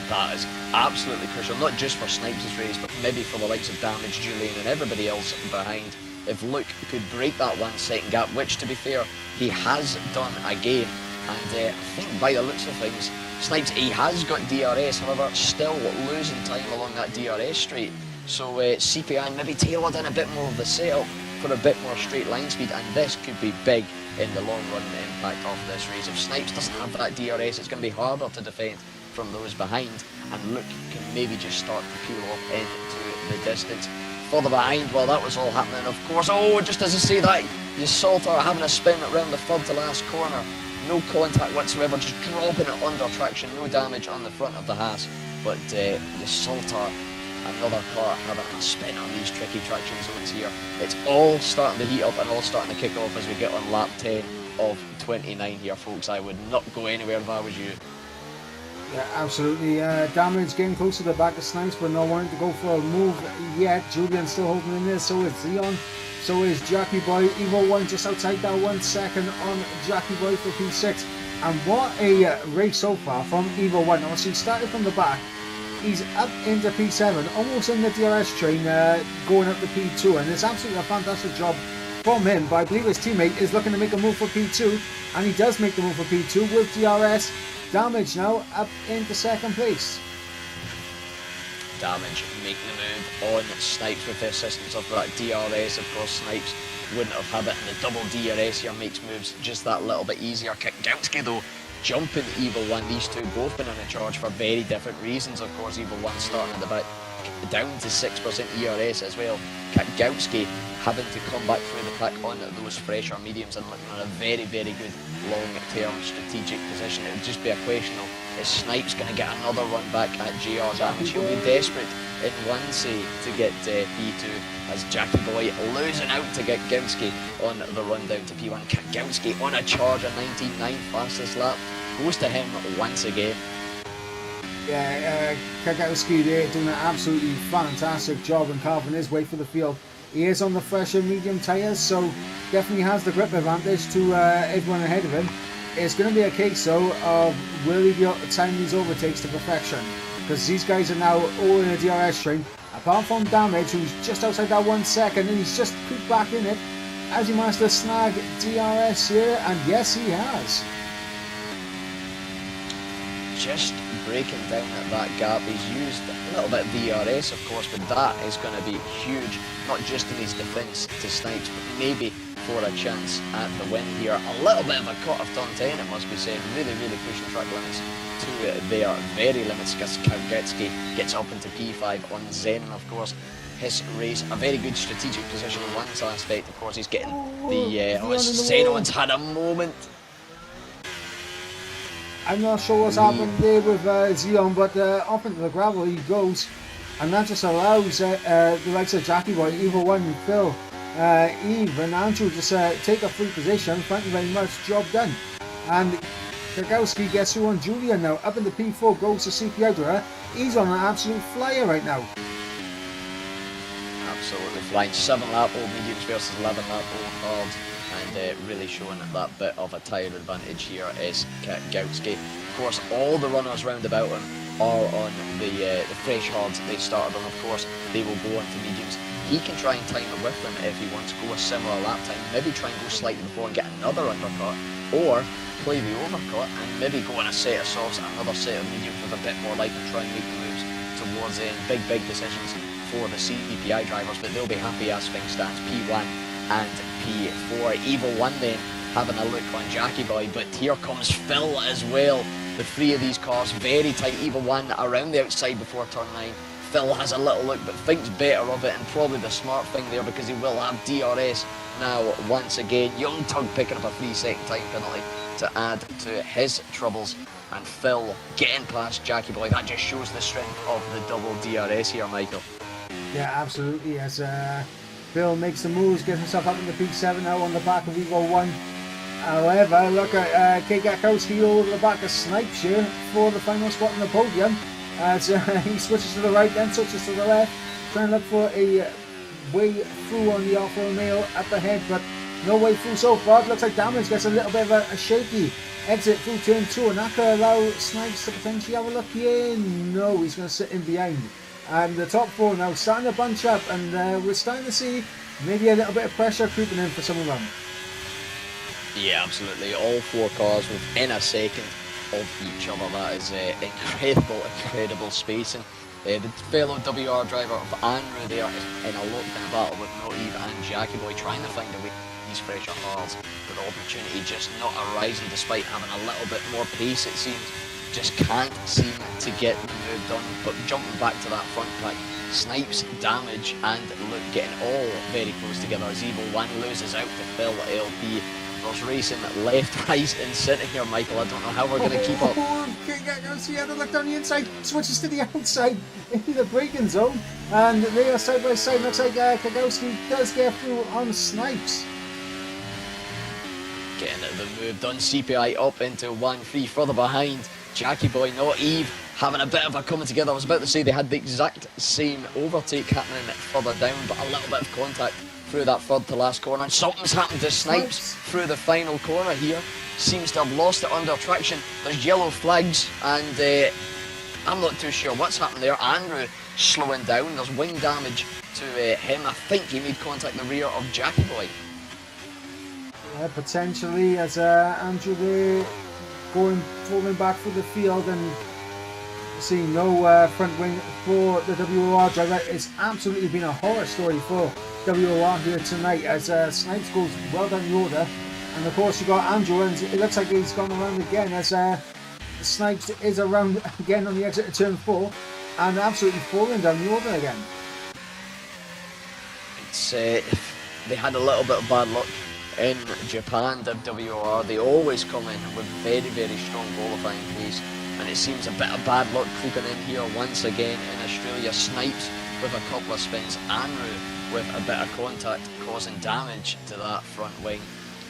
That is absolutely crucial, not just for Snipes' race, but maybe for the likes of Damage, Julian, and everybody else behind. If Luke could break that 1 second gap, which to be fair, he has done again, and I think by the looks of things, Snipes, he has got DRS, however, still losing time along that DRS straight. So CPI maybe tailored in a bit more of the setup for a bit more straight line speed, and this could be big in the long run impact of this race. If Snipes doesn't have that DRS, it's going to be harder to defend from those behind, and Luke can maybe just start to peel off into the distance. Further behind, well, that was all happening, of course. Oh, just as I say that, you Salter having a spin around the third to last corner. No contact whatsoever, just dropping it under traction, no damage on the front of the Haas. But the Salter, another car having a spin on these tricky traction zones here. It's all starting to heat up and all starting to kick off as we get on lap 10 of 29 here, folks. I would not go anywhere if I was you. Yeah, absolutely. Damage getting close to the back of Snipes, but not wanting to go for a move yet. Julian still holding in there, so is Xeon. So is Jackie Boy. Evo 1 just outside that 1 second on Jackie Boy for P6. And what a race so far from Evo 1. Obviously, he started from the back. He's up into P7, almost in the DRS train, going up to P2. And it's absolutely a fantastic job from him. But I believe his teammate is looking to make a move for P2. And he does make the move for P2 with DRS. Damage now up into second place. Damage making the move on Snipes with the assistance of that DRS. Of course, Snipes wouldn't have had it, and the double DRS here makes moves just that little bit easier. Kwiatkowski though jumping Evil 1, these two both been in a charge for very different reasons. Of course, Evil 1 starting at about down to 6% ERS as well. Kwiatkowski having to come back through the pack on those fresher mediums and looking at a very good long-term strategic position. It would just be a question of, is Snipes going to get another run back at GR Damage? He'll be desperate in 1C to get P2 as Jackie Boy losing out to Kwiatkowski on the run down to P1. Kwiatkowski on a charge, a 19.9 fastest lap, goes to him once again. Yeah, Kwiatkowski there doing an absolutely fantastic job and carving his way for the field. He is on the fresher medium tyres, so definitely has the grip advantage to everyone ahead of him. It's going to be a case though of will he be able to time these overtakes to perfection, because these guys are now all in a DRS train. Apart from Damage, who's just outside that 1 second, and he's just creeped back in it. Has he managed to snag DRS here? And yes, he has. Just breaking down at that gap. He's used a little bit of DRS, of course, but that is going to be huge, not just in his defence to Snipes, but maybe for a chance at the win here. A little bit of a cut of turn 10, it must be said. Really pushing track limits to their very limits, because Kwiatkowski gets up into P5 on Zenon, of course. His race, a very good strategic position in one aspect, of course. He's getting Zenon's had a moment. I'm not sure what's happened there with Xeon, but up into the gravel he goes, and that just allows the likes of Jackie Boy, Evil 1, Phil, Eve and Andrew just take a free position. Thank you very much, job done. And Kwiatkowski gets through on Julian now, up into P4, goes to CPI Dura. He's on an absolute flyer right now. Absolutely flying. 7 lap old mediums versus 11 lap old hard. And really showing that bit of a tyre advantage here is Kwiatkowski. Of course, all the runners round about him are on the fresh hards they started on. Of course, they will go on to mediums. He can try and time it with them if he wants to go a similar lap time. Maybe try and go slightly before and get another undercut, or play the overcut and maybe go on a set of softs, another set of mediums with a bit more life, and try and make the moves towards big decisions for the CPI drivers. But they'll be happy as things stands. P1 and P4. Evil 1 then having a look on Jackie Boy, but here comes Phil as well. The three of these cars very tight. Evil 1 around the outside before turn 9. Phil has a little look, but thinks better of it, and probably the smart thing there, because he will have DRS now once again. Young Tug picking up a 3-second time penalty to add to his troubles, and Phil getting past Jackie Boy. That just shows the strength of the double DRS here, Michael. Yeah, absolutely. As Phil makes the moves, gets himself up in the P7 now on the back of Evo 1. However, look at Kate Gakowski over the back of Snipes here for the final spot on the podium. As he switches to the right, then switches to the left, trying to look for a way through on the Alfa Romeo up ahead, but no way through so far. It looks like Damage gets a little bit of a shaky exit through turn 2, and that could allow Snipes to potentially have a look here. No, he's going to sit in behind. And the top 4 now starting to bunch up, and we're starting to see maybe a little bit of pressure creeping in for some of them. Yeah, absolutely. All 4 cars within a second of each other. That is incredible spacing. The fellow WR driver of Andrew there is in a lockdown battle with Naive and Jackie Boy, trying to find a way these fresher cars, but the opportunity just not arising despite having a little bit more pace, it seems. Just can't seem to get the move done. But jumping back to that front pack, Snipes, Damage and Luke getting all very close together as Evo 1 loses out to Phil LP. There's racing left, right and centre here, Michael. I don't know how we're going to keep up. See how they look down the inside, switches to the outside in the braking zone, and they are side by side. Looks like Kagowski does get through on Snipes. Getting the move done. CPI up into 1-3, further behind Jackie Boy, not Eve, having a bit of a coming together. I was about to say they had the exact same overtake happening further down, but a little bit of contact through that third to last corner, and something's happened to Snipes through the final corner here. Seems to have lost it under traction. There's yellow flags, and I'm not too sure what's happened there. Andrew slowing down. There's wing damage to him. I think he made contact in the rear of Jackie Boy. Yeah, potentially, as Andrew there falling back through the field, and seeing no front wing for the WOR driver. It's absolutely been a horror story for WOR here tonight, as Snipes goes well down the order, and of course you got Andrew, and it looks like he's gone around again, as Snipes is around again on the exit of turn 4 and absolutely falling down the order again. It's they had a little bit of bad luck in Japan. WOR, they always come in with very strong qualifying pace, and it seems a bit of bad luck creeping in here once again in Australia. Snipes with a couple of spins, Andrew with a bit of contact causing damage to that front wing,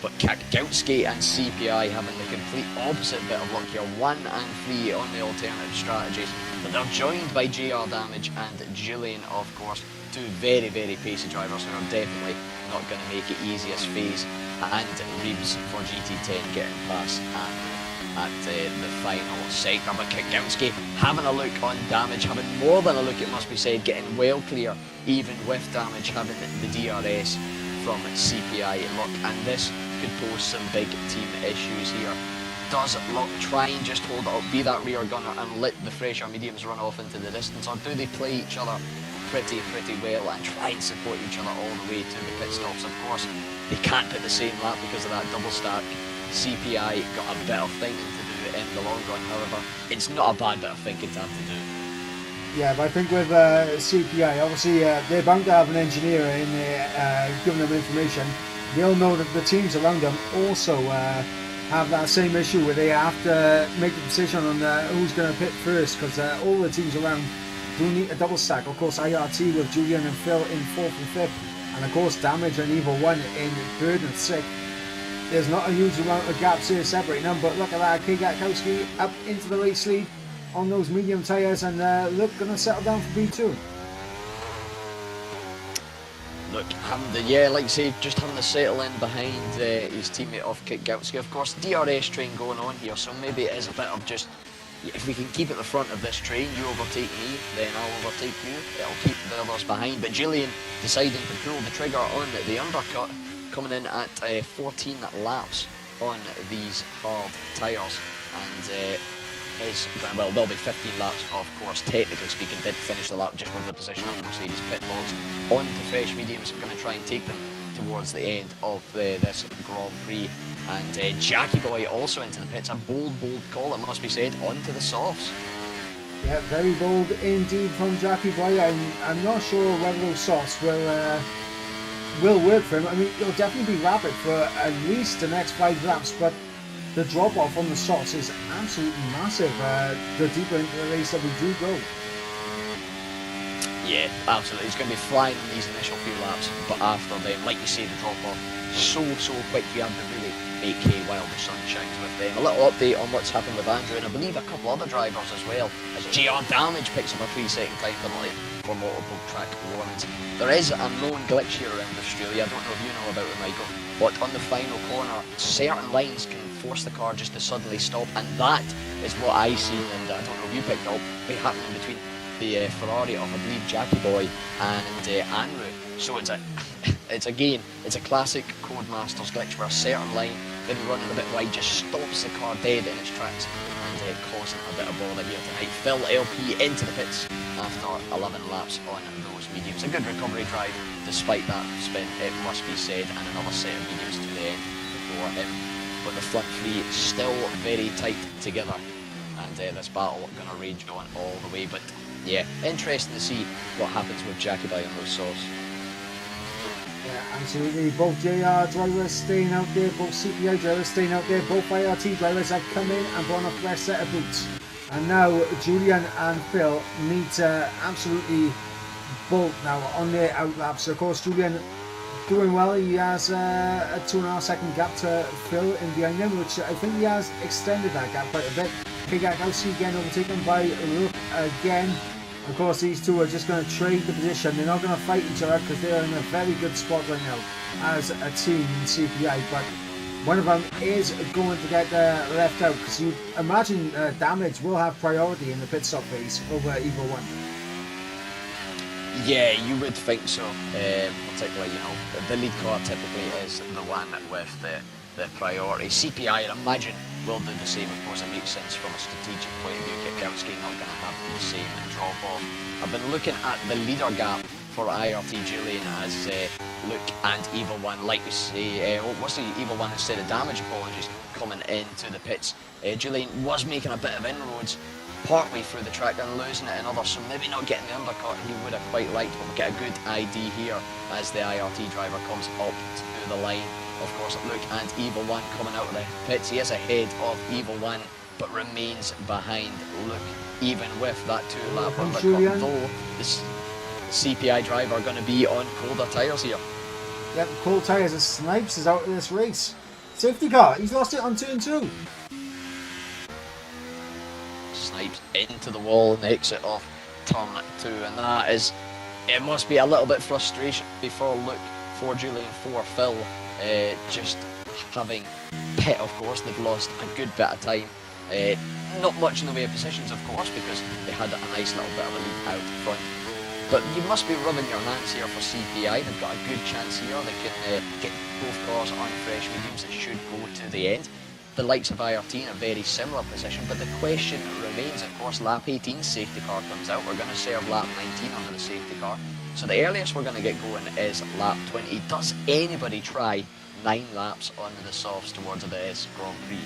but Kakgowski and CPI having the complete opposite bit of luck here, 1 and 3 on the alternative strategies, but they're joined by JR Damage and Julian, of course, two very pacey drivers who are definitely not going to make it easy as FaZe and Reeves for GT10 getting past Andrew at the final sector. But Kakgowski having a look on Damage, having more than a look, it must be said, getting well clear even with Damage having the DRS from CPI look, and this could pose some big team issues here. Does Luck try and just hold it up, be that rear gunner and let the fresher mediums run off into the distance, or do they play each other pretty well and try and support each other all the way to the pit stops? Of course, they can't put the same lap because of that double stack. CPI got a bit of thinking to do in the long run, however. It's not a bad bit of thinking to have to do. Yeah, but I think with CPI, obviously they're bound to have an engineer in there giving them information. They'll know that the teams around them also have that same issue where they have to make a decision on who's going to pit first, because all the teams around do need a double stack. Of course, IRT with Julian and Phil in 4th and 5th, and of course Damage and Evil 1 in 3rd and 6th. There's not a huge amount of gaps here separating them, but look at that, Kakgowski up into the race lead on those medium tyres, and look, going to settle down for B2. Look, like I say, just having to settle in behind his teammate of Kakgowski. Of course, DRS train going on here, so maybe it is a bit of just, if we can keep at the front of this train, you overtake me, then I'll overtake you. It'll keep the others behind. But Julian deciding to pull the trigger on the undercut, coming in at 14 laps on these hard tyres, and well, there'll be 15 laps, of course, technically speaking. Did finish the lap just with the position of the Mercedes pit box on the fresh mediums. Going to try and take them towards the end of this Grand Prix. And Jackie Boy also into the pits. A bold call, it must be said, onto the softs. Yeah, very bold indeed from Jackie Boy. I'm not sure whether those softs will work for him. I mean, he'll definitely be rapid for at least the next 5 laps, but the drop off on the softs is absolutely massive. The deeper into the race that we do go. Yeah, absolutely. He's going to be flying in these initial few laps, but after them, like you say, the drop off so quick. You have to really make hay while the sun shines with them. A little update on what's happened with Andrew, and I believe a couple other drivers as well, as GR Damage picks up a 3-second time penalty for multiple track warnings. There is a known glitch here around Australia. I don't know if you know about it, Michael, but on the final corner, certain lines can force the car just to suddenly stop, and that is what I seen, and I don't know if you picked up, be happening between the Ferrari of, I believe, Jackie Boy and Andrew. So it's a classic Codemasters glitch where a certain line, maybe running a bit wide, just stops the car dead in its tracks and causing a bit of bother here tonight. Phil LP into the pits after 11 laps on those mediums. A good recovery drive despite that spin, it must be said, and another set of mediums to the end for him. But the front three still very tight together, and this battle going to rage on all the way. But yeah, interesting to see what happens with Jackie Boy on those sauce. Yeah, absolutely. Both JR drivers staying out there, both CPI drivers staying out there, both IRT drivers have come in and brought a fresh set of boots. And now Julian and Phil need to absolutely bolt now on their outlaps. Of course, Julian doing well. He has a 2.5 second gap to Phil in behind him, which I think he has extended that gap quite a bit. Kigakowski again overtaken by Rook again. Of course, these two are just going to trade the position. They're not going to fight each other because they're in a very good spot right now as a team in CPI. But one of them is going to get left out, because you imagine Damage will have priority in the pit stop phase over Evil One. Yeah, you would think so. Particularly, the lead car typically is the one with the priority. CPI, I imagine, will do the same. Of course, it makes sense from a strategic point of view. Kikowski not going to have the same drop off. I've been looking at the leader gap for IRT Julian as Luke and Evil One, like we say, what's the Evil One instead of Damage, apologies, coming into the pits. Julian was making a bit of inroads partway through the track and losing it in others, so maybe not getting the undercut he would have quite liked, but we'll get a good ID here as the IRT driver comes up to the line. Of course, Luke and Evil One coming out of the pits. He is ahead of Evil One, but remains behind Luke, even with that 2-lap undercut, though this CPI driver going to be on colder tyres here. Yep, cold tyres, and Snipes is out of this race. Safety car, he's lost it on turn 2. Snipes into the wall and the exit off turn 2, and that is, it must be a little bit frustration for Luke, for Julian, for Phil, just having pit. Of course, they've lost a good bit of time, not much in the way of positions, of course, because they had a nice little bit of a lead out front, but you must be rubbing your hands here for CPI. They've got a good chance here. They can get both cars on fresh mediums that should go to the end. The likes of IRT in a very similar position, but the question remains, of course, lap 18 safety car comes out. We're going to serve lap 19 under the safety car, so the earliest we're going to get going is lap 20. Does anybody try 9 laps on the softs towards the Grand Prix?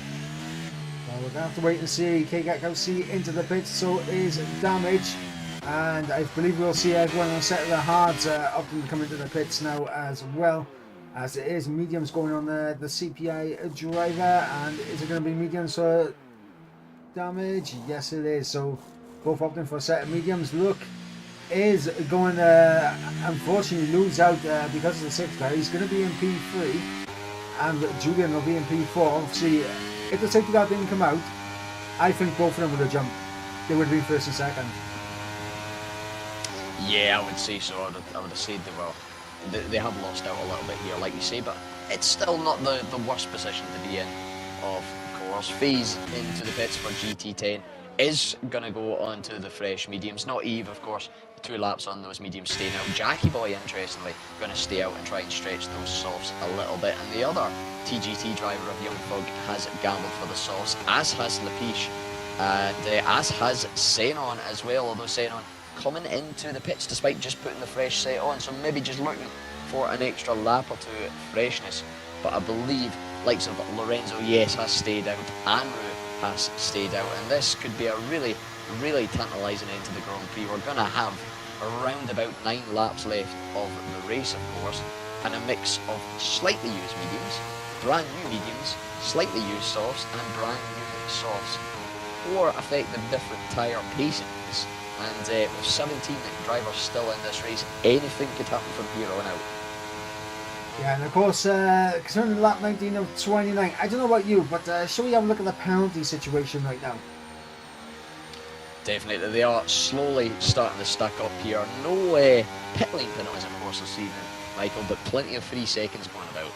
Well, we're going to have to wait and see. Kigakowski into the pits, so is Damage, and I believe we'll see everyone on set of the hards often come into the pits now as well. As it is mediums going on the CPI driver, and is it going to be mediums for Damage? Yes, it is. So both opting for a set of mediums. Luke is going to unfortunately lose out because of the safety car. He's going to be in P3, and Julian will be in P4. Obviously, if the safety car didn't come out, I think both of them would have jumped. They would have been first and second. Yeah, I would say so. I would have said they were. They have lost out a little bit here, like you say, but it's still not the worst position to be in, of course. Phase into the pits for GT10 is going to go on to the fresh mediums. Not Eve, of course. 2 laps on those mediums staying out. Jackie Boy, interestingly, going to stay out and try and stretch those softs a little bit. And the other TGT driver of Young Fog has gambled for the softs, as has Lapiche, and as has Xenon as well, although Xenon coming into the pits despite just putting the fresh set on, so maybe just looking for an extra lap or 2 freshness. But I believe likes of Lorenzo, yes, has stayed out, Andrew has stayed out, and this could be a really really tantalising end to the Grand Prix. We're going to have around about 9 laps left of the race, of course, and a mix of slightly used mediums, brand new mediums, slightly used softs, and brand new softs. 4 effective different tyre pacings, and with 17 drivers still in this race, anything could happen from here on out. Yeah, and of course, concerning lap 19 of 29, I don't know about you, but shall we have a look at the penalty situation right now? Definitely, they are slowly starting to stack up here. No pit lane penalties, of course, this evening, Michael, but plenty of 3 seconds going about.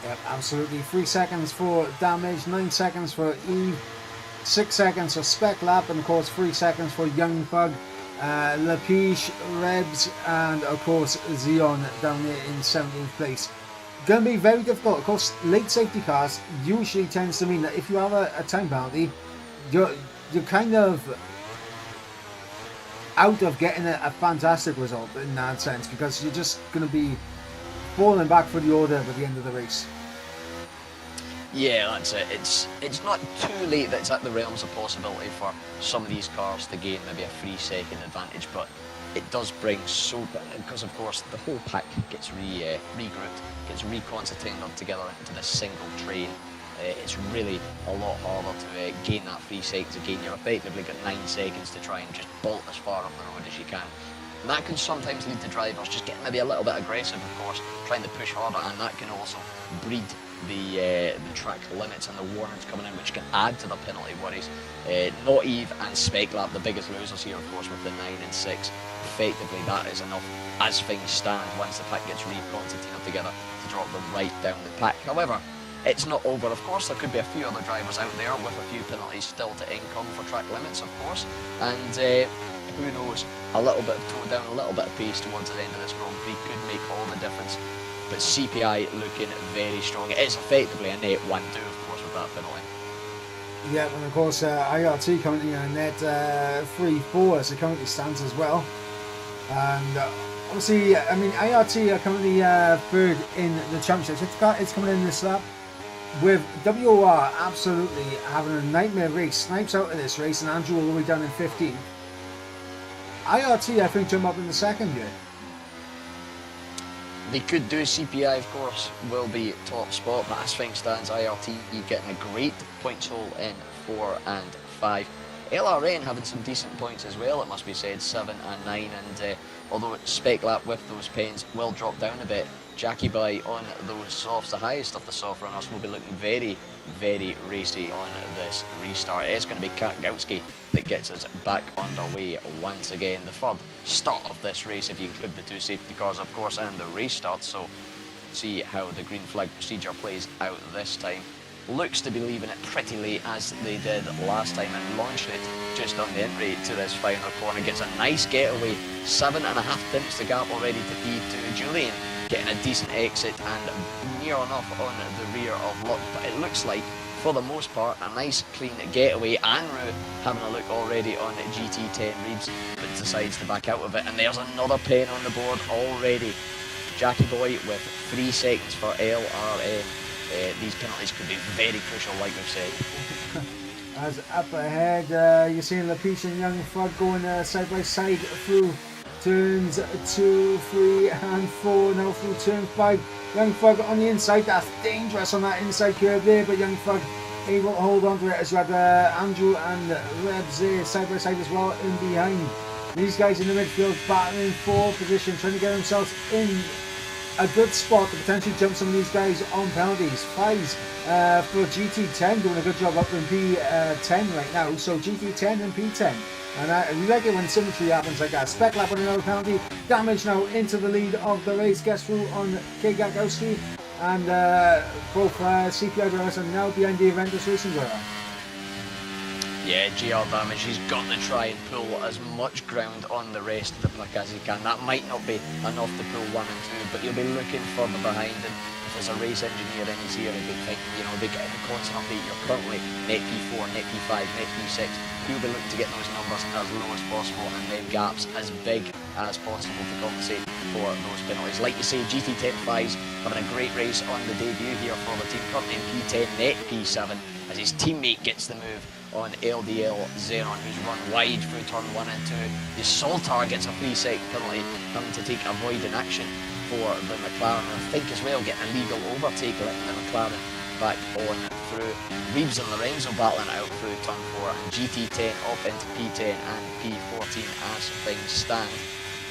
Yep, absolutely. 3 seconds for damage, 9 seconds for Eve, 6 seconds for Spec Lap, and of course 3 seconds for Young Thug, Lapiche, Rebs, and of course Xeon down there in 17th place. Going to be very difficult. Of course, late safety cars usually tends to mean that if you have a time penalty, you're kind of out of getting a fantastic result in that sense, because you're just going to be falling back for the order at the end of the race. Yeah, that's it. It's not too late that it's at the realms of possibility for some of these cars to gain maybe a 3-second advantage, but it does bring because of course the whole pack gets regrouped, gets reconcerted together into this single train. It's really a lot harder to gain that 3 seconds again. You're effectively got 9 seconds to try and just bolt as far up the road as you can. And that can sometimes lead to drivers just getting maybe a little bit aggressive, of course, trying to push harder, and that can also breed the track limits and the warnings coming in, which can add to the penalty worries. Not Eve and Spec Lab, the biggest losers here, of course, with the 9 and 6. Effectively, that is enough as things stand once the pack gets reconcerted together to drop them right down the pack. However, it's not over. Of course, there could be a few other drivers out there with a few penalties still to income for track limits, of course, and who knows, a little bit of toe down, a little bit of pace towards the end of this Grand Prix could make all the difference. But CPI looking very strong. It is effectively a net 1-2, of course, with that penalty. Yeah, and of course IRT currently a net 3-4 as it currently stands as well. And obviously, I mean, IRT are currently 3rd in the championship. It's coming in this lap with WOR absolutely having a nightmare race. Snipes out of this race, and Andrew all the way down in 15th. IRT, I think, jump up in the second year. They could do. CPI, of course, will be top spot, but as things stands, IRT getting a great points haul in 4 and 5. LRN having some decent points as well, it must be said, 7 and 9, and although Spec Lap with those pens will drop down a bit, Jackie Boy on those softs, the highest of the soft runners, will be looking very, very racy on this restart. It's going to be Gautsky that gets us back underway once again. The third start of this race, if you include the 2 safety cars, of course, and the restart. So see how the green flag procedure plays out this time. Looks to be leaving it pretty late as they did last time and launched it just on the entry to this final corner. Gets a nice getaway, 7.5 tenths the gap already to feed to Julian, getting a decent exit and near enough on the rear of Luck, but it looks like for the most part a nice clean getaway. Anru having a look already on GT10 Reeves, but decides to back out of it, and there's another pen on the board already. Jackie Boy with 3 seconds for LRN. These penalties could be very crucial, like we've said. As up ahead, you're seeing Lapiche and Young Thug going side by side through turns 2, 3 and 4, now through turn 5. Young Thug on the inside, that's dangerous on that inside curve there, but Young Thug able to hold on to it as you had Andrew and Rebs there side by side as well in behind. These guys in the midfield battling for position, trying to get themselves in a good spot to potentially jump some of these guys on penalties. Fives for GT10 doing a good job up in P10 right now, so GT10 and P10. And I really like it when symmetry happens like that. Spec Lap with another penalty. Damage now into the lead of the race. Gets through on K. Gagowski. And both CPI drivers are now behind the Aventus Racing driver. Yeah, GR Damage, he's got to try and pull as much ground on the rest of the pack as he can. That might not be enough to pull 1 and 2, but you'll be looking further behind him. If there's a race engineer in his ear, he could think, you know, they get in a constant update. You're currently net P4, net P5, net P6. He'll be looking to get those numbers as low as possible and then gaps as big as possible to compensate for those penalties. Like you say, GT10 5's having a great race on the debut here for the team, currently in P10, net P7, as his teammate gets the move on LDL Xenon, who's run wide through turn 1 and 2. The Saltar gets a 3-second penalty, having to take avoiding action for the McLaren. And I think as well getting a legal overtake, letting the McLaren back on through. Reeves and Lorenzo battling out through turn 4, and GT10 up into P10 and P14 as things stand.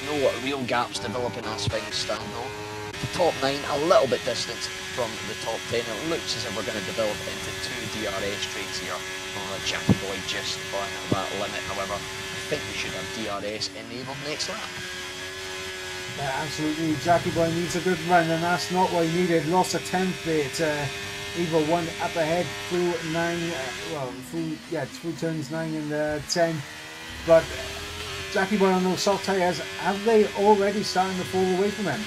No real gaps developing as things stand though. The top 9 a little bit distant from the top 10. It looks as if we're going to develop into 2 DRS trains here. Jackie Boy just on that limit. However, I think we should have DRS enabled next lap. Yeah, absolutely. Jackie Boy needs a good run, and that's not what he needed. Lost a 10th there. Evil 1 up ahead through 9, through turns 9 and 10. But Jackie Boy on those soft tyres, have they already started to fall away from him?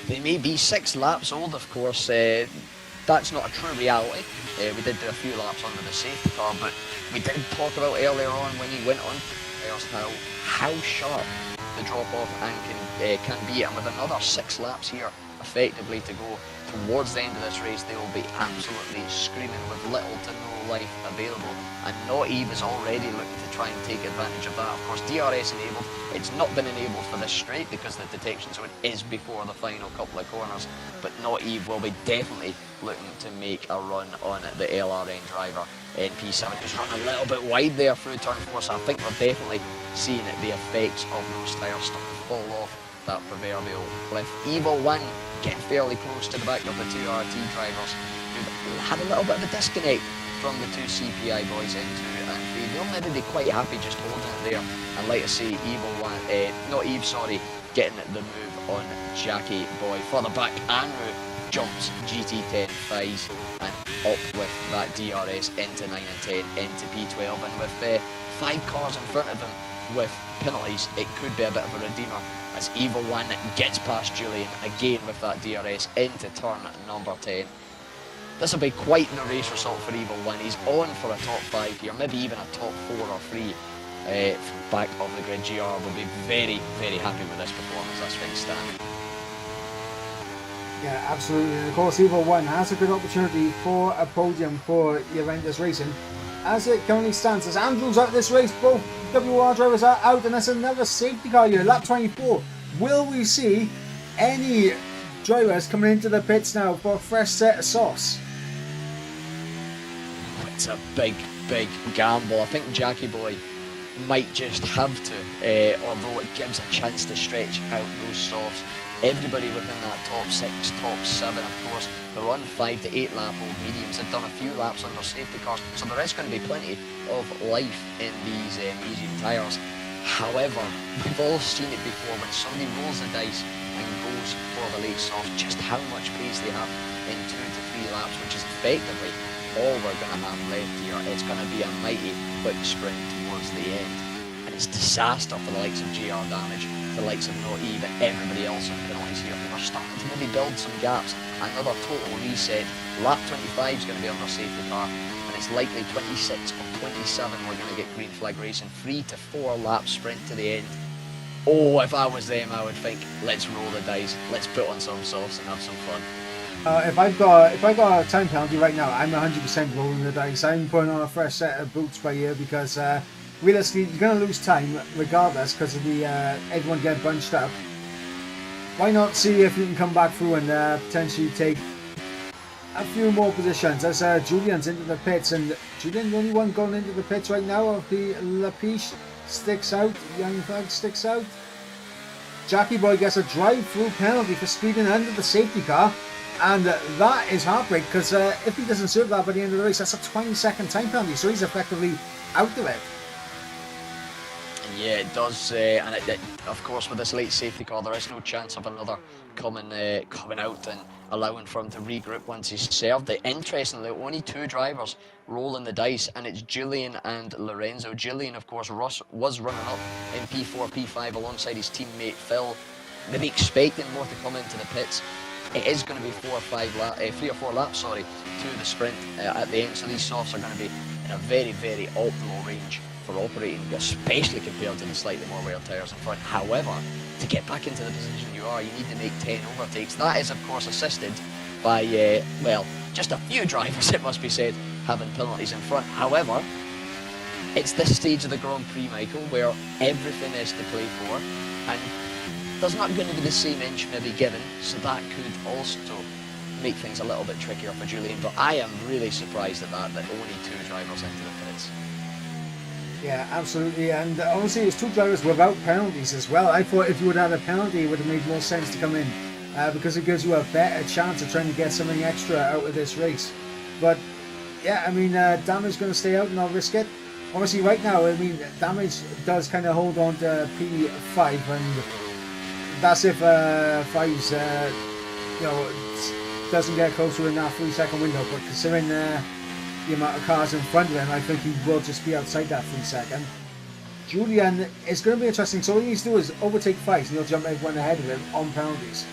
They may be 6 laps old, of course. That's not a true reality. We did do a few laps under the safety car, but we did talk about earlier on when he went on how sharp the drop-off can be, and with another 6 laps here effectively to go towards the end of this race, they will be absolutely screaming with little to no life available, and Not Eve is already looking to try and take advantage of that. Of course, DRS enabled. It's not been enabled for this straight because the detection zone is before the final couple of corners, but Not Eve will be definitely looking to make a run on the LRN driver NP7, who's running a little bit wide there through turn 4, so I think we're definitely seeing the effects of those tyres start to fall off that proverbial cliff. Evil 1 getting fairly close to the back of the 2 RT drivers, who had a little bit of a disconnect from the 2 CPI boys in 2 and 3. They'll maybe be quite happy just holding it there, and like I say, Not Eve, getting the move on Jackie Boy. Further back, Andrew jumps GT10 Fies and up with that DRS into 9 and 10 into P12, and with 5 cars in front of him with penalties, it could be a bit of a redeemer as Evil 1 gets past Julian again with that DRS into turn number 10. This will be quite the race result for Evil 1. He's on for a top 5 here, maybe even a top 4 or 3 from back of the grid. GR will be very, very happy with this performance as things stand. Yeah, absolutely. And of course, Evil 1 has a good opportunity for a podium for Juventus Racing. As it currently stands, as Andrew's out this race, both WR drivers are out, and that's another safety car here, lap 24. Will we see any drivers coming into the pits now for a fresh set of sauce? It's a big, big gamble. I think Jackie Boy might just have to, although it gives a chance to stretch out those softs. Everybody within that top 6, top 7, of course, they're on 5 to 8 lap old mediums. They've done a few laps under safety cars, so there is going to be plenty of life in these medium tyres. However, we've all seen it before when somebody rolls the dice and goes for the late soft, just how much pace they have in 2 to 3 laps, which is effectively all we're going to have left here. It's going to be a mighty quick sprint towards the end, and it's disaster for the likes of GR Damage, the likes of Not Eve, and everybody else on penalties here. We're starting to maybe build some gaps. Another total reset. Lap 25 is going to be under safety car, and it's likely 26 or 27 we're going to get green flag racing. 3 to 4 lap sprint to the end. Oh, if I was them, I would think, let's roll the dice, let's put on some softs and have some fun. If I got a time penalty right now, I'm 100% rolling the dice. I'm putting on a fresh set of boots by here because realistically, you're going to lose time regardless because of the everyone getting bunched up. Why not see if you can come back through and potentially take a few more positions as Julian's into the pits, and Julian the only one going into the pits right now of the Lapiche sticks out, Young Thug sticks out. Jackie Boy gets a drive-through penalty for speeding under the safety car, and that is heartbreak because if he doesn't serve that by the end of the race, that's a 20-second time penalty, so he's effectively out of it. Yeah, it does, and of course with this late safety car there is no chance of another coming out and allowing for him to regroup once he's served it. Interestingly, only 2 drivers rolling the dice, and it's Julian and Lorenzo. Julian, of course, was running up in P4, P5 alongside his teammate Phil. Maybe expecting more to come into the pits. It is going to be 3 or 4 laps, to the sprint at the end, so these softs are going to be in a very, very optimal range for operating, especially compared to the slightly more wear tyres in front. However, to get back into the position you are, you need to make 10 overtakes. That is, of course, assisted by, well, just a few drivers, it must be said, having penalties in front. However, it's this stage of the Grand Prix, Michael, where everything is to play for, and there's not going to be the same inch maybe given, so that could also make things a little bit trickier for Julian. But I am really surprised at that only 2 drivers into the pits. Yeah, absolutely, and honestly, it's 2 drivers without penalties as well. I thought if you would have had a penalty, it would have made more sense to come in, because it gives you a better chance of trying to get something extra out of this race. But yeah, I mean, Damage going to stay out and I'll risk it. Obviously, right now, I mean, Damage does kind of hold on to P5, and that's if 5's, doesn't get closer in that 3-second window. But considering the amount of cars in front of him, I think he will just be outside that 3 second. Julian, it's going to be interesting. So what he needs to do is overtake 5's, and he'll jump everyone ahead of him on penalties.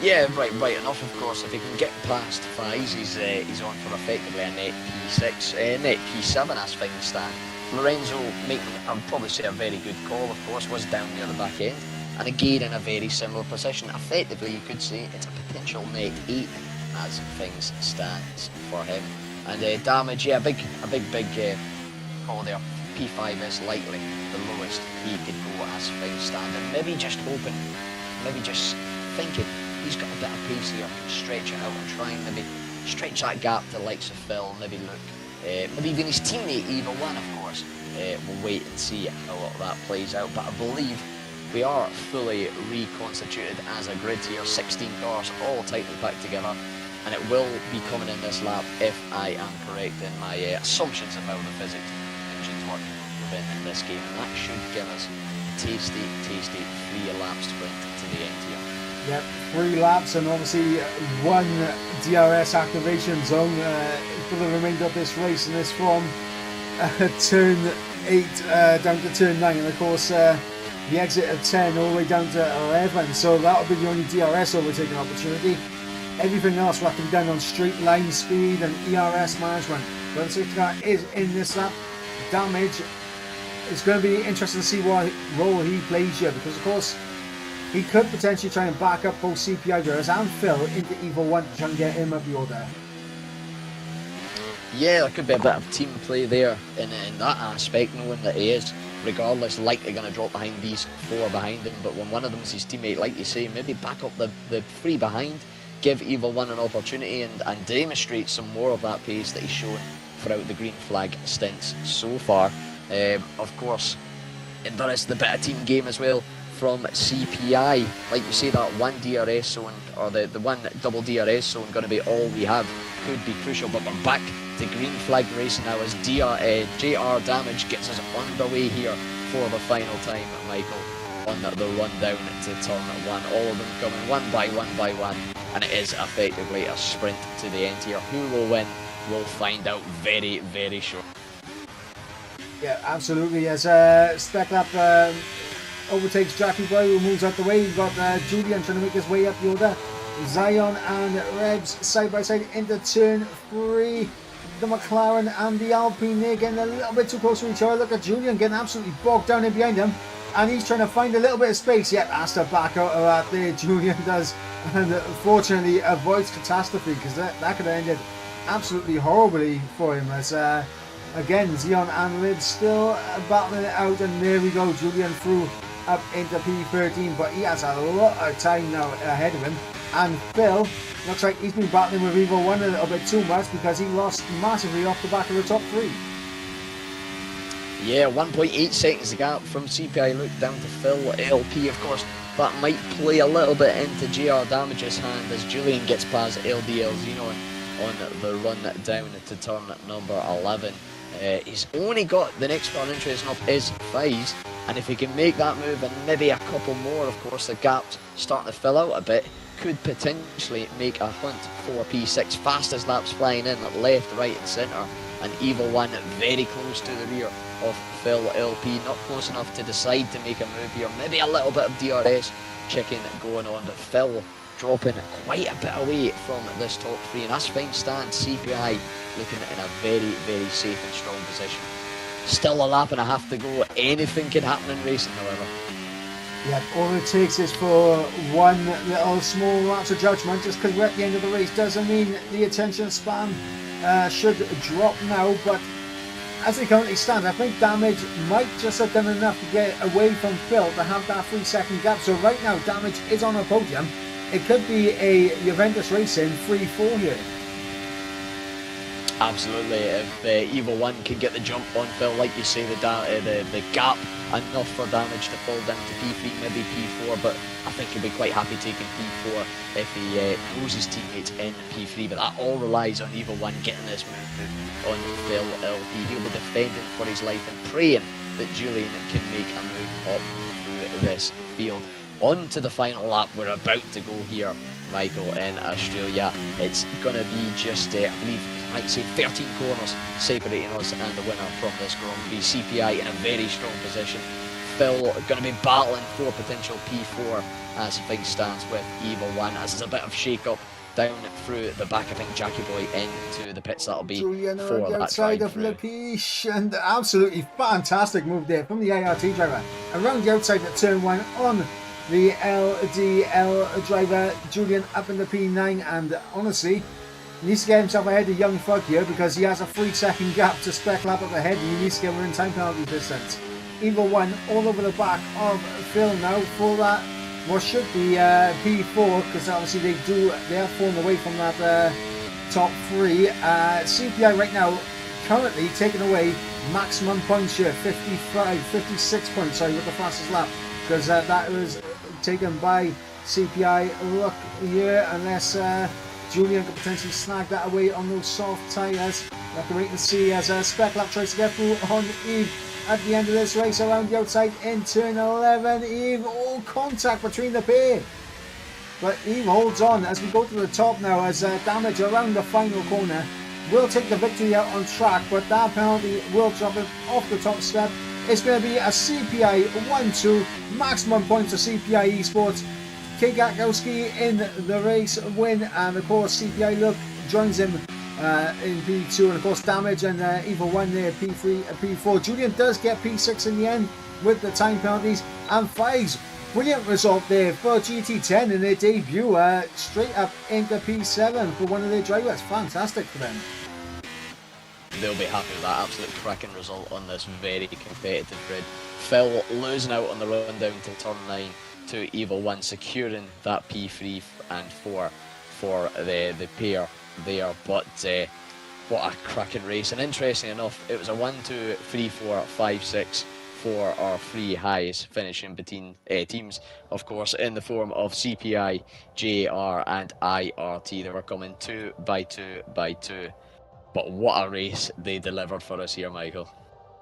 Yeah, right enough, of course. If he can get past 5's, he's on for effectively a net P6, net P7 as things stand. Lorenzo making, I would probably say, a very good call, of course, was down near the back end. And again, in a very similar position. Effectively, you could say it's a potential net 8 as things stand for him. And Damage, yeah, a big call there. P5 is likely the lowest he could go as things stand. And maybe just hoping, maybe just thinking, he's got a bit of pace here, stretch it out and try and maybe stretch that gap to the likes of Phil, maybe Luke, maybe even his teammate Evil One, of course. We'll wait and see how that plays out, but I believe we are fully reconstituted as a grid here, 16 cars all tightly packed together, and it will be coming in this lap if I am correct in my assumptions of how the physics engines work within this game, and that should give us a tasty 3-lap sprint to the end here. Yep, 3 laps and obviously 1 DRS activation zone for the remainder of this race, and it's from turn 8 down to turn 9, and of course the exit at 10 all the way down to 11, so that'll be the only DRS overtaking opportunity. Everything else will have to be done on straight line speed and ERS management. But the safety car is in this lap. Damage, it's going to be interesting to see what role he plays here, because of course he could potentially try and back up both CPI drivers and Phil into Evil One to try and get him up the order. Yeah, there could be a bit of team play there in that aspect, knowing that he is, regardless, likely going to drop behind these 4 behind him. But when one of them is his teammate, like you say, maybe back up the 3 behind, give Evil One an opportunity and demonstrate some more of that pace that he's shown throughout the green flag stints so far. Of course, and there is the bit of team game as well from CPI. Like you say, that 1 DRS zone, or the 1 double DRS zone, going to be all we have, could be crucial. But we're back to green flag racing now as JR Damage gets us underway here for the final time, Michael, on the run down to turn 1. All of them coming one by one, and it is effectively a sprint to the end here. Who will win? We'll find out very, very short. Yeah, absolutely. As Spec Lap overtakes Jackie Boy, who moves out the way. You've got Julian trying to make his way up the order. Zion and Rebs side by side into turn 3. The McLaren and the Alpine, they're getting a little bit too close to each other. Look at Julian getting absolutely bogged down in behind him, and he's trying to find a little bit of space. Yep, has to back out of that there, Julian does, and fortunately avoids catastrophe, because that could have ended absolutely horribly for him. As again, Zion and Rebs still battling it out, and there we go, Julian through up into P13, but he has a lot of time now ahead of him. And Phil looks like he's been battling with Evil One a little bit too much, because he lost massively off the back of the top 3. Yeah, 1.8 seconds the gap from CPI Luke down to Phil LP. Of course, that might play a little bit into JR Damage's hand as Julian gets past LDL Zeno on the run down to turn number 11. He's only got the next car interesting up is 5's, and if he can make that move and maybe a couple more, of course the gap's starting to fill out a bit, could potentially make a hunt for P6. Fastest laps flying in at left, right and centre, and Evil One very close to the rear of Phil LP, not close enough to decide to make a move here. Maybe a little bit of DRS checking going on, but Phil dropping quite a bit away from this top 3, and as things stand, CPI looking in a very, very safe and strong position. Still a lap and a half to go. Anything can happen in racing, however. Yeah, all it takes is for one little small lapse of judgment. Just because we're at the end of the race doesn't mean the attention span should drop now. But as they currently stand, I think Damage might just have done enough to get away from Phil to have that 3-second gap. So right now, Damage is on a podium. It could be a Juventus Racing 3-4 here. Absolutely, if Evil One can get the jump on Phil, like you say, the gap enough for Damage to fall down to P3, maybe P4, but I think he'll be quite happy taking P4 if he knows his teammates in P3, but that all relies on Evil One getting this move on Phil LP. He'll be defending for his life and praying that Julian can make a move up through this field. On to the final lap, we're about to go here, Michael, in Australia. It's going to be just, I believe, I'd say 13 corners separating us and the winner from this Grand Prix. CPI in a very strong position. Phil going to be battling for potential P4 as things stands with Evil One, as there's a bit of shake-up down through the back. I think Jackie Boy into the pits, that'll be Julian for around the that outside of Lapiche, and absolutely fantastic move there from the ART driver. Around the outside at turn 1 on the LDL driver, Julian up in the P9, and honestly, he needs to get himself ahead of Young Thug here because he has a 3-second gap to spec lap up ahead and he needs to get within time penalty distance. Evil One all over the back of Phil now for that what should be P4, because obviously they have fallen away from that top 3. CPI right now currently taking away maximum points here, 56 points, sorry, with the fastest lap, because that was taken by CPI. Look here, unless Julian could potentially snag that away on those soft tyres. We'll have to wait and see as Spec Lap tries to get through on Eve at the end of this race around the outside in turn 11. Eve, all contact between the pair. But Eve holds on as we go to the top now as Damage around the final corner will take the victory out on track, but that penalty will drop it off the top step. It's going to be a CPI 1-2, maximum points for CPI Esports. Kate Gatkowski in the race win, and of course CPI Look joins him in P2, and of course Damage and Evil One there P3 and P4. Julian does get P6 in the end with the time penalties and fives. Brilliant result there for GT10 in their debut, straight up into P7 for one of their drivers. Fantastic for them. They'll be happy with that. Absolute cracking result on this very competitive grid. Phil losing out on the run down to turn 9 to Evil One, securing that P3 and 4 for the pair there. But what a cracking race. And interesting enough, it was a 1, 2, 3, 4, 5, 6 for our 3 highs finishing between teams, of course, in the form of CPI, JR and IRT. They were coming 2 by 2 by 2. But what a race they delivered for us here, Michael.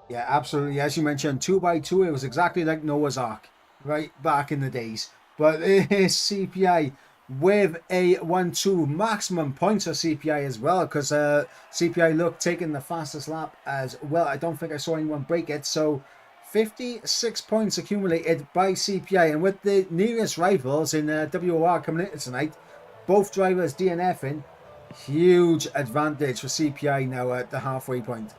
Yeah, absolutely. As you mentioned, 2 by 2, it was exactly like Noah's Ark, right back in the days. But it is CPI with a 1-2, maximum points for CPI as well, because CPI Look taking the fastest lap as well. I don't think I saw anyone break it, so 56 points accumulated by CPI, and with the nearest rivals in WOR coming in tonight, both drivers DNFing, huge advantage for CPI now at the halfway point.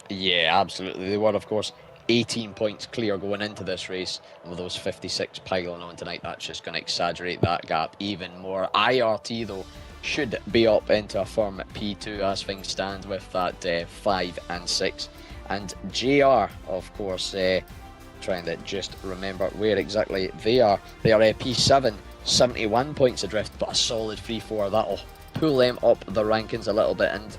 Yeah, absolutely. They were, of course, 18 points clear going into this race, and with those 56 piling on tonight, that's just going to exaggerate that gap even more. IRT, though, should be up into a firm P2 as things stand with that 5 and 6. And JR, of course, trying to just remember where exactly they are. They are P7, 71 points adrift, but a solid 3-4. That'll pull them up the rankings a little bit. And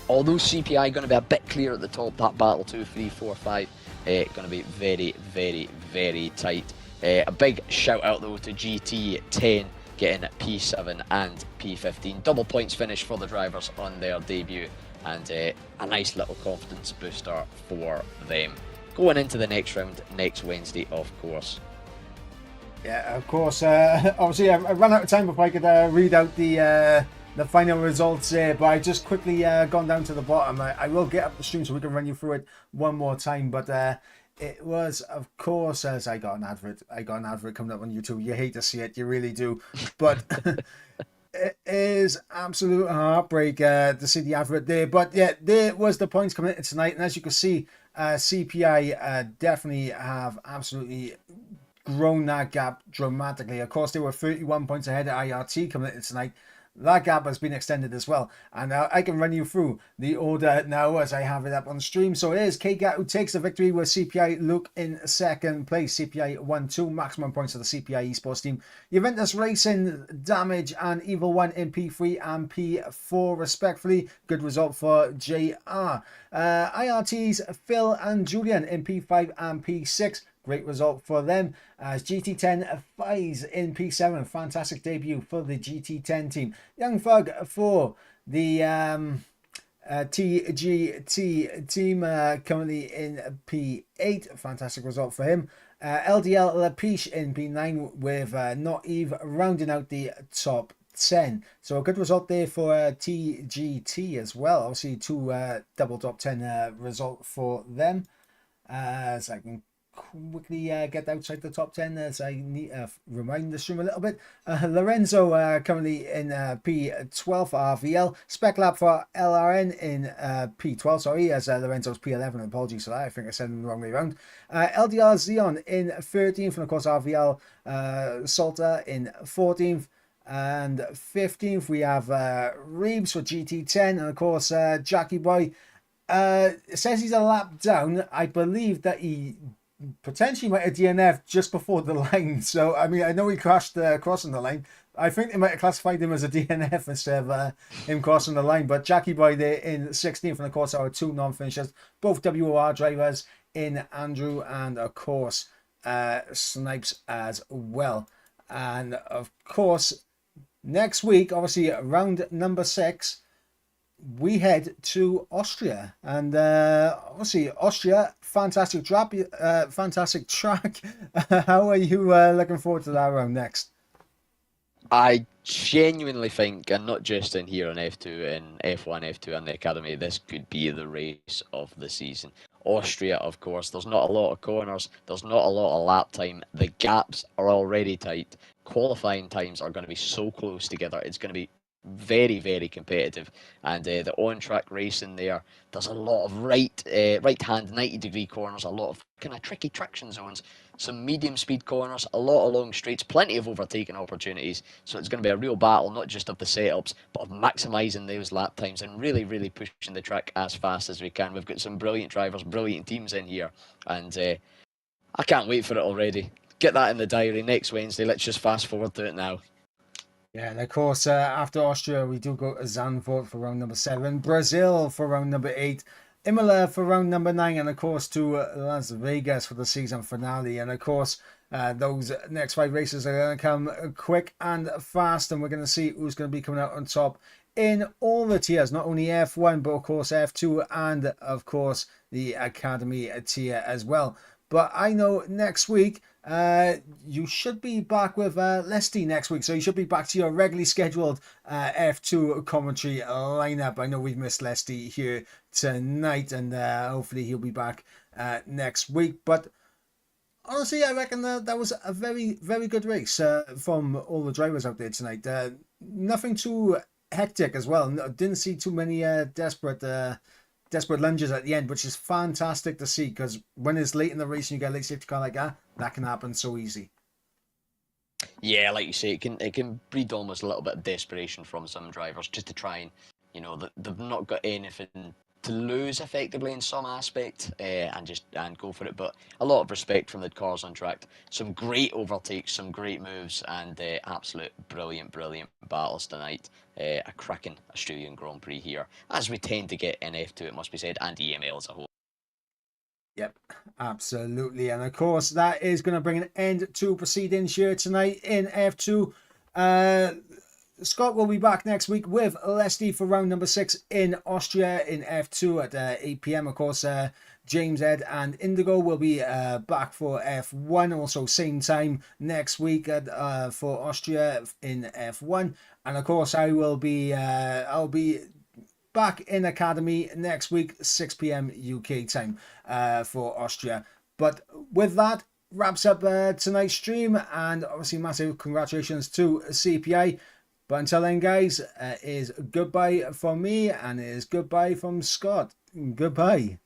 although CPI going to be a bit clear at the top, that battle 2, 3, 4, 5 going to be very, very, very tight. A big shout out though to GT10 getting P7 and P15. Double points finish for the drivers on their debut, and a nice little confidence booster for them. Going into the next round next Wednesday, of course. Yeah, of course. Obviously, I ran out of time before I could read out the final results there, but I just quickly gone down to the bottom. I will get up the stream so we can run you through it one more time, but it was, of course, as I got an advert coming up on YouTube. You hate to see it, you really do, but it is absolute heartbreak to see the advert there. But yeah, there was the points coming in tonight, and as you can see, CPI definitely have absolutely grown that gap dramatically. Of course, they were 31 points ahead of IRT coming into tonight. That gap has been extended as well. And I can run you through the order now as I have it up on stream. So it is KGAT who takes the victory with CPI Luke in second place. CPI 1-2, maximum points for the CPI Esports team. Juventus Racing, Damage and Evil 1 in P3 and P4 respectfully. Good result for JR. IRT's Phil and Julian in P5 and P6. Great result for them as GT10 Fies in P7. Fantastic debut for the GT10 team. Young Thug for the TGT team currently in P8. Fantastic result for him. LDL Lapiche in P9 with Not Eve rounding out the top 10. So a good result there for TGT as well. Obviously two double top 10 result for them. As I can quickly get outside the top 10 as I need remind the stream a little bit. Lorenzo currently in P12 for RVL. Spec Lab for LRN in P12, sorry, as Lorenzo's P11. Apologies for that, I think I said it the wrong way around. LDR Xeon in 13th, and of course RVL Salter in 14th. And 15th we have Reeves for GT10, and of course Jackie Boy says he's a lap down. I believe that he potentially might have DNF just before the line. So, I mean, I know he crashed crossing the line. I think they might have classified him as a DNF instead of him crossing the line. But Jackie Boy there in 16th, and of course our two non-finishers, both WOR drivers in Andrew and of course Snipes as well. And of course, next week, obviously round number 6, we head to Austria, and obviously Austria, fantastic track. How are you looking forward to that round next? I genuinely think, and not just in here on F2, in F1, F2 and the Academy, this could be the race of the season. Austria, of course, there's not a lot of corners, there's not a lot of lap time, the gaps are already tight, qualifying times are going to be so close together, it's going to be very, very competitive, and the on-track racing there's a lot of right-hand 90-degree corners, a lot of kind of tricky traction zones, some medium speed corners, a lot of long straights, plenty of overtaking opportunities, so it's going to be a real battle, not just of the setups, but of maximising those lap times and really, really pushing the track as fast as we can. We've got some brilliant drivers, brilliant teams in here, and I can't wait for it already. Get that in the diary next Wednesday. Let's just fast forward to it now. Yeah, and of course, after Austria, we do go to Zandvoort for round number 7, Brazil for round number 8, Imola for round number 9, and of course to Las Vegas for the season finale. And of course, those next 5 races are going to come quick and fast, and we're going to see who's going to be coming out on top in all the tiers, not only F1, but of course F2, and of course the Academy tier as well. But I know next week, you should be back with Lesty next week, so you should be back to your regularly scheduled F2 commentary lineup. I know we've missed Lesty here tonight, and hopefully he'll be back next week. But honestly, I reckon that was a very, very good race from all the drivers out there tonight. Nothing too hectic as well. Didn't see too many desperate lunges at the end, which is fantastic to see, because when it's late in the race and you get a late safety car like that can happen so easy. Yeah, like you say, it can breed almost a little bit of desperation from some drivers just to try and, they've not got anything to lose effectively in some aspect, and go for it. But a lot of respect from the cars on track. Some great overtakes, some great moves, and absolute brilliant battles tonight. A cracking Australian Grand Prix here, as we tend to get in F2, it must be said, and EML as a whole. Yep, absolutely. And of course, that is going to bring an end to proceedings here tonight in F2. Scott will be back next week with Lesty for round number 6 in Austria in F2 at 8 p.m. Of course, James Ed and Indigo will be back for F1, also same time next week for Austria in F1. And of course, I'll be back in Academy next week, 6 p.m. UK time for Austria. But with that, wraps up tonight's stream, and obviously massive congratulations to CPI. But until then, guys, is goodbye from me, and it is goodbye from Scott. Goodbye.